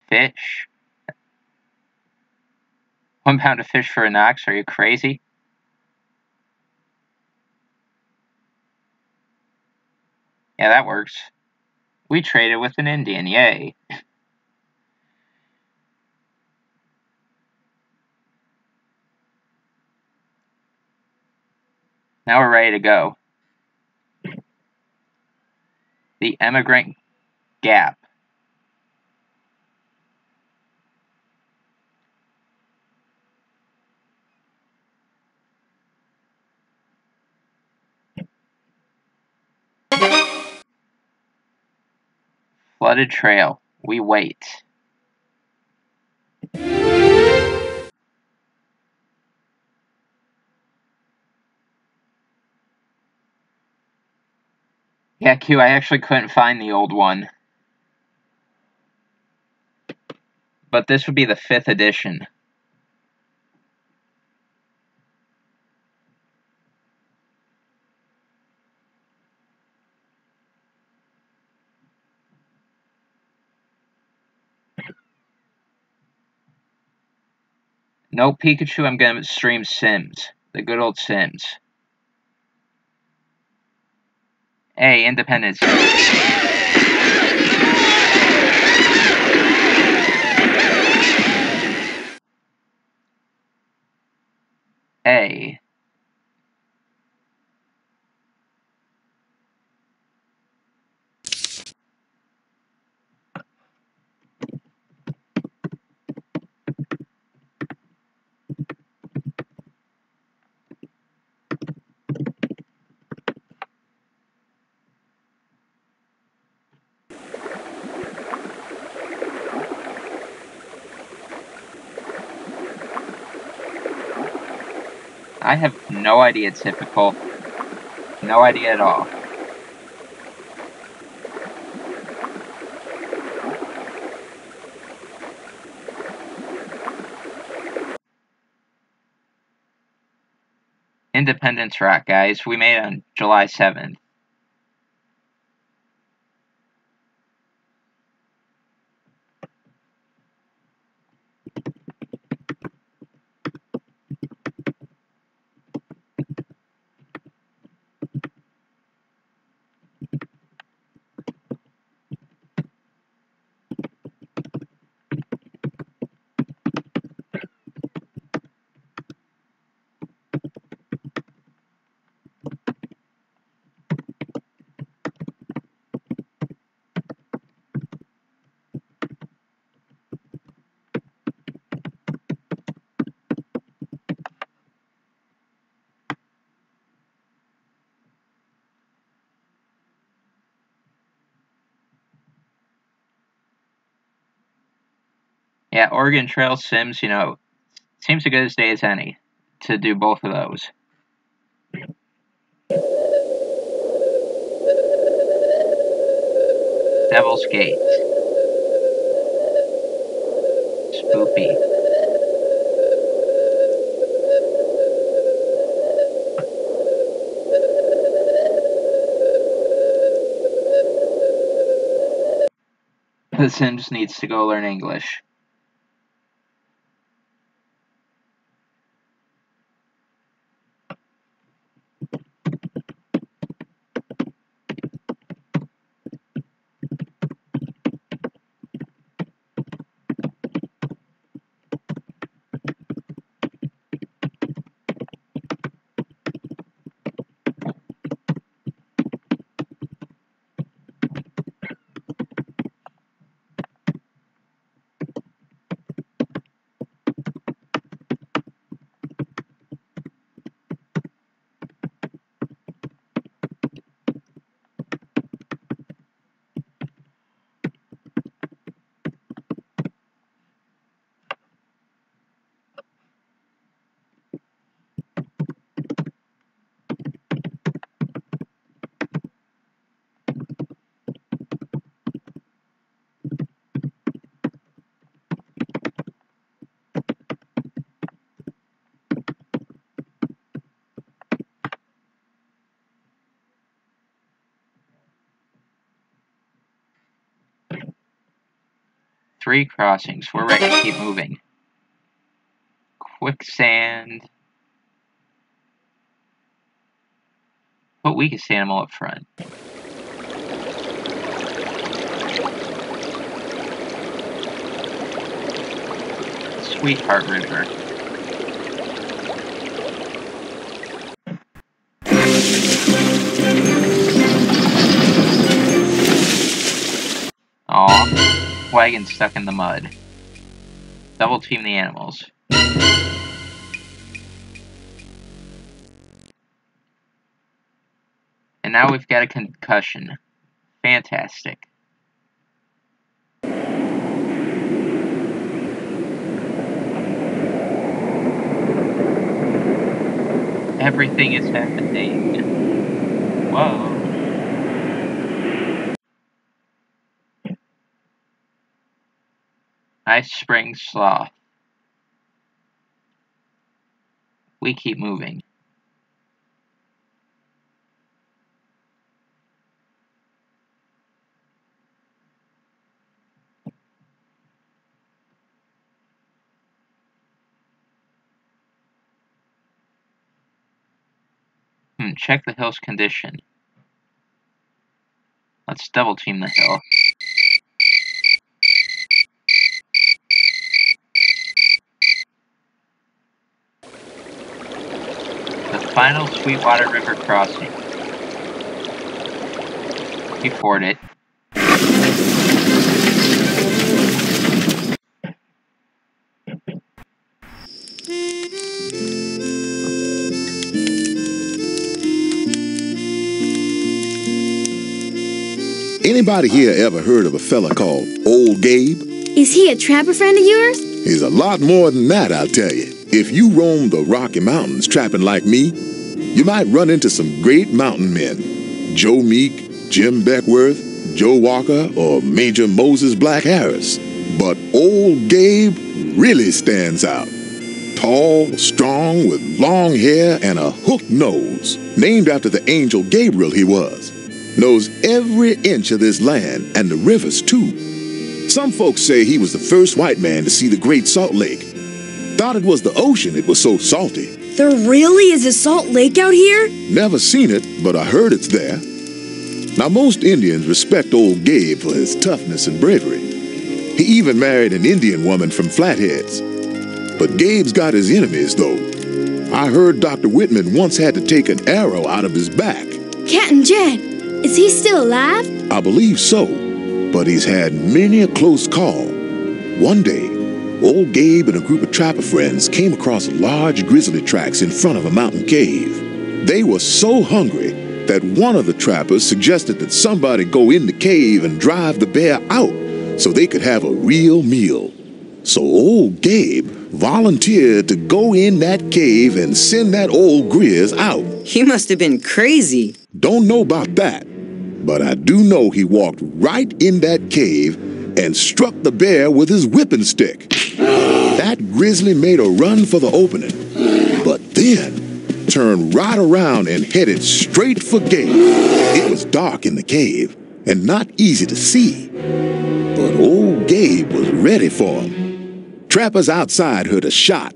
Fish? 1 pound of fish for an ox? Are you crazy? Yeah, that works. We traded with an Indian, yay. Now we're ready to go. The Emigrant Gap. Flooded trail. We wait. Yeah, Q, I actually couldn't find the old one. But this would be the 5th edition. No Pikachu, I'm gonna stream Sims. The good old Sims. Hey, Independence. Hey. I have no idea, typical. No idea at all. Independence Rock, guys. We made it on July 7th. Yeah, Oregon Trail Sims, seems a good as day as any to do both of those. Devil's Gate. Spoopy. The Sims needs to go learn English. Three crossings. We're ready to keep moving. Quicksand. Put weakest animal up front. Sweetheart River. Aw, wagon stuck in the mud. Double team the animals. And now we've got a concussion. Fantastic. Everything is happening. Whoa. Ice Spring Sloth. We keep moving. Check the hill's condition. Let's double team the hill. The final Sweetwater River crossing. We ford it.
Anybody here ever heard of a fella called Old Gabe?
Is he a trapper friend of yours?
He's a lot more than that, I'll tell you. If you roam the Rocky Mountains trapping like me, you might run into some great mountain men. Joe Meek, Jim Beckworth, Joe Walker, or Major Moses Black Harris. But Old Gabe really stands out. Tall, strong, with long hair and a hooked nose. Named after the angel Gabriel he was. Knows every inch of this land and the rivers too. Some folks say he was the first white man to see the Great Salt Lake. Thought it was the ocean, it was so salty.
There really is a salt lake out here?
Never seen it, but I heard it's there. Now most Indians respect Old Gabe for his toughness and bravery. He even married an Indian woman from Flatheads. But Gabe's got his enemies though. I heard Dr. Whitman once had to take an arrow out of his back.
Captain Jed, is he still alive?
I believe so, but he's had many a close call. One day, Old Gabe and a group of trapper friends came across large grizzly tracks in front of a mountain cave. They were so hungry that one of the trappers suggested that somebody go in the cave and drive the bear out so they could have a real meal. So old Gabe volunteered to go in that cave and send that old Grizz out.
He must have been crazy.
Don't know about that, but I do know he walked right in that cave and struck the bear with his whipping stick. That grizzly made a run for the opening, but then turned right around and headed straight for Gabe. It was dark in the cave and not easy to see, but old Gabe was ready for him. Trappers outside heard a shot,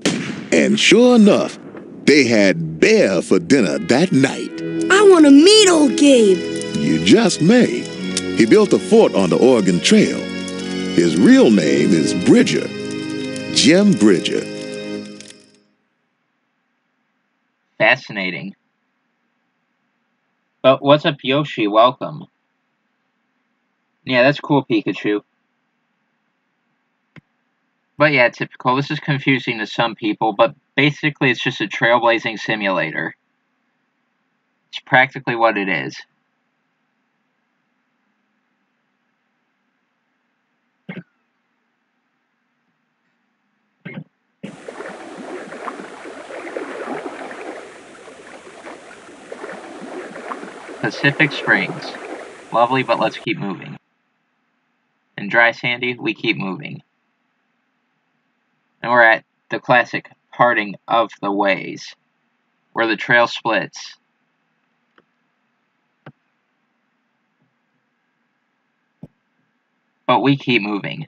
and sure enough, they had bear for dinner that night.
I want to meet old Gabe.
You just may. He built a fort on the Oregon Trail. His real name is Bridger, Jim Bridger.
Fascinating. But what's up, Yoshi? Welcome. Yeah, that's cool, Pikachu. But yeah, typical. This is confusing to some people, but basically it's just a trailblazing simulator. It's practically what it is. Pacific Springs. Lovely, but let's keep moving. In Dry Sandy, we keep moving. And we're at the classic parting of the ways, where the trail splits. But we keep moving.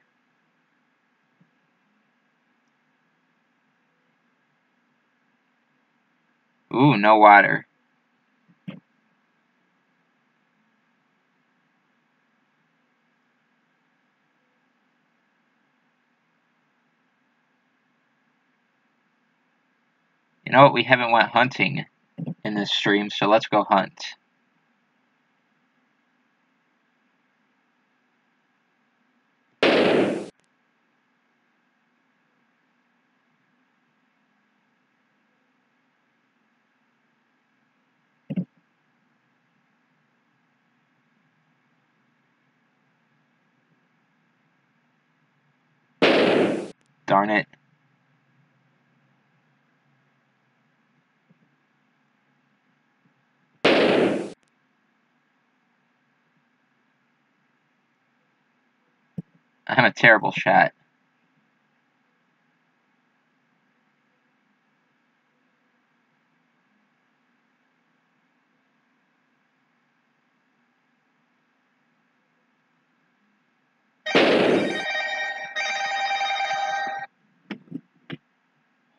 Ooh, no water. You know what? We haven't went hunting in this stream, so let's go hunt. Darn it. I'm a terrible shot.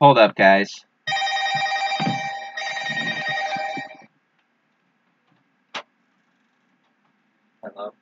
Hold up, guys. Hello?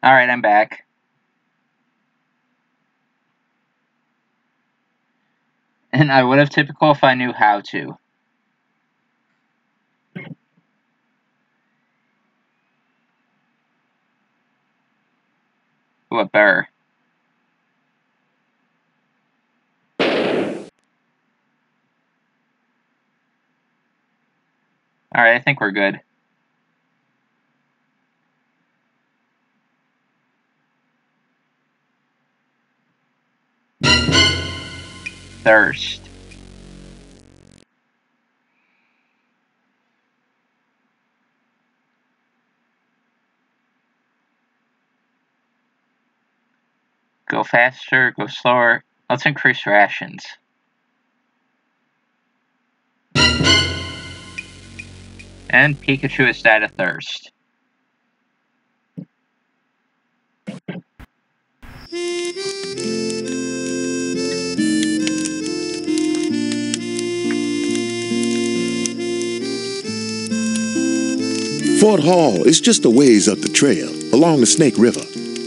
Alright, I'm back. And I would have typical if I knew how to. Ooh, a bear. Alright, I think we're good. Thirst. faster, go slower. Let's increase rations. And Pikachu has died of thirst.
Fort Hall is just a ways up the trail, along the Snake River.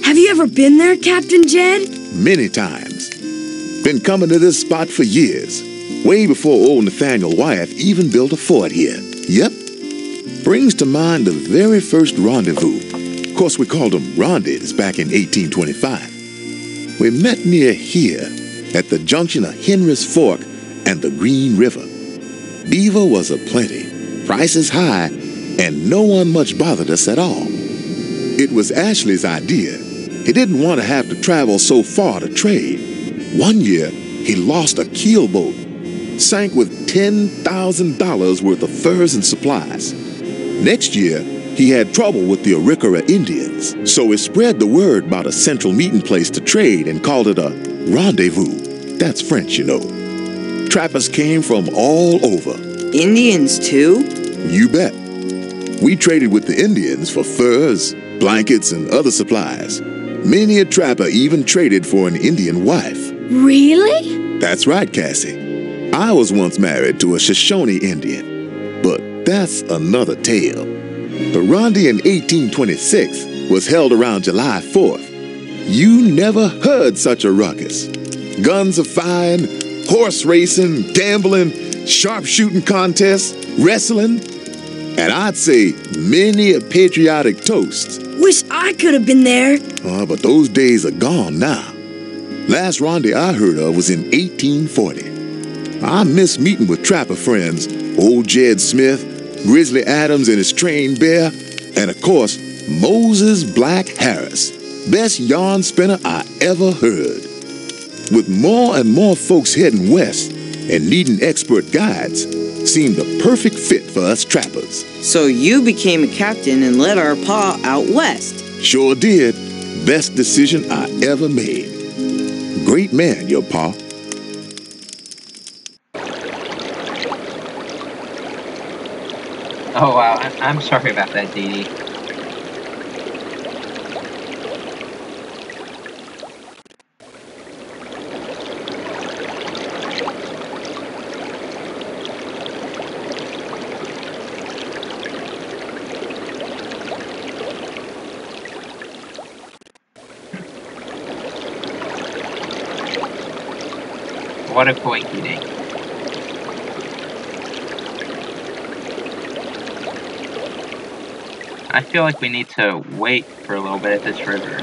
Have you ever been there, Captain Jed?
Many times. Been coming to this spot for years. Way before old Nathaniel Wyeth even built a fort here. Yep. Brings to mind the very first rendezvous. Of course, we called them rondes back in 1825. We met near here, at the junction of Henry's Fork and the Green River. Beaver was aplenty, prices high, and no one much bothered us at all. It was Ashley's idea. He didn't want to have to travel so far to trade. One year, he lost a keelboat, sank with $10,000 worth of furs and supplies. Next year, he had trouble with the Arikara Indians, so he spread the word about a central meeting place to trade and called it a rendezvous. That's French, you know. Trappers came from all over.
Indians, too?
You bet. We traded with the Indians for furs, blankets, and other supplies. Many a trapper even traded for an Indian wife.
Really?
That's right, Cassie. I was once married to a Shoshone Indian, but that's another tale. The Ronde in 1826 was held around July 4th. You never heard such a ruckus. Guns a-firing, horse racing, gambling, sharpshooting contests, wrestling, and I'd say many a patriotic toast.
Wish I could have been there.
But those days are gone now. Last ronde I heard of was in 1840. I miss meeting with trapper friends, old Jed Smith, Grizzly Adams and his trained bear, and of course, Moses Black Harris, best yarn spinner I ever heard. With more and more folks heading west and needing expert guides, seemed the perfect fit for us trappers.
So you became a captain and led our pa out west.
Sure did. Best decision I ever made. Great man, your pa.
Oh wow, I'm sorry about that, Dee Dee. What a coinky dink. I feel like we need to wait for a little bit at this river.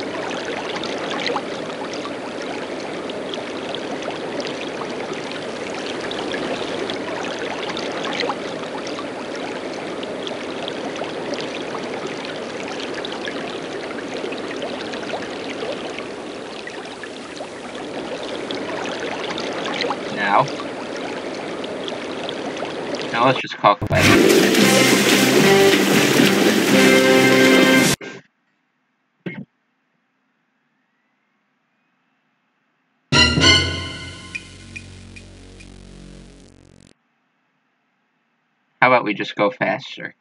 Now let's just call it. How about we just go faster?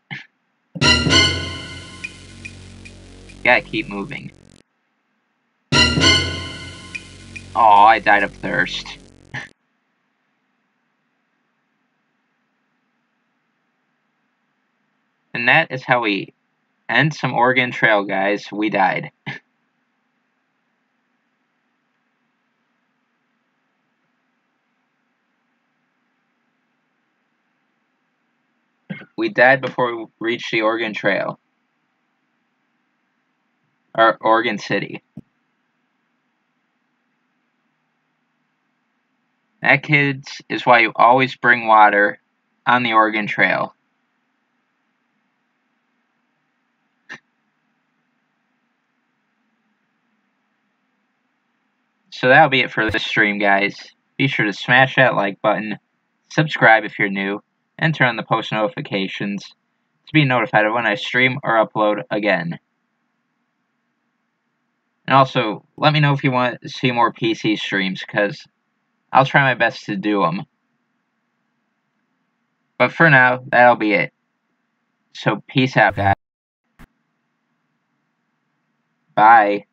Gotta keep moving. Oh, I died of thirst. And that is how we end some Oregon Trail, guys. We died. We died before we reached the Oregon Trail. Or Oregon City. That, kids, is why you always bring water on the Oregon Trail. So that'll be it for this stream, guys. Be sure to smash that like button, subscribe if you're new, and turn on the post notifications to be notified of when I stream or upload again. And also, let me know if you want to see more PC streams, because I'll try my best to do them. But for now, that'll be it. So peace out, guys. Bye.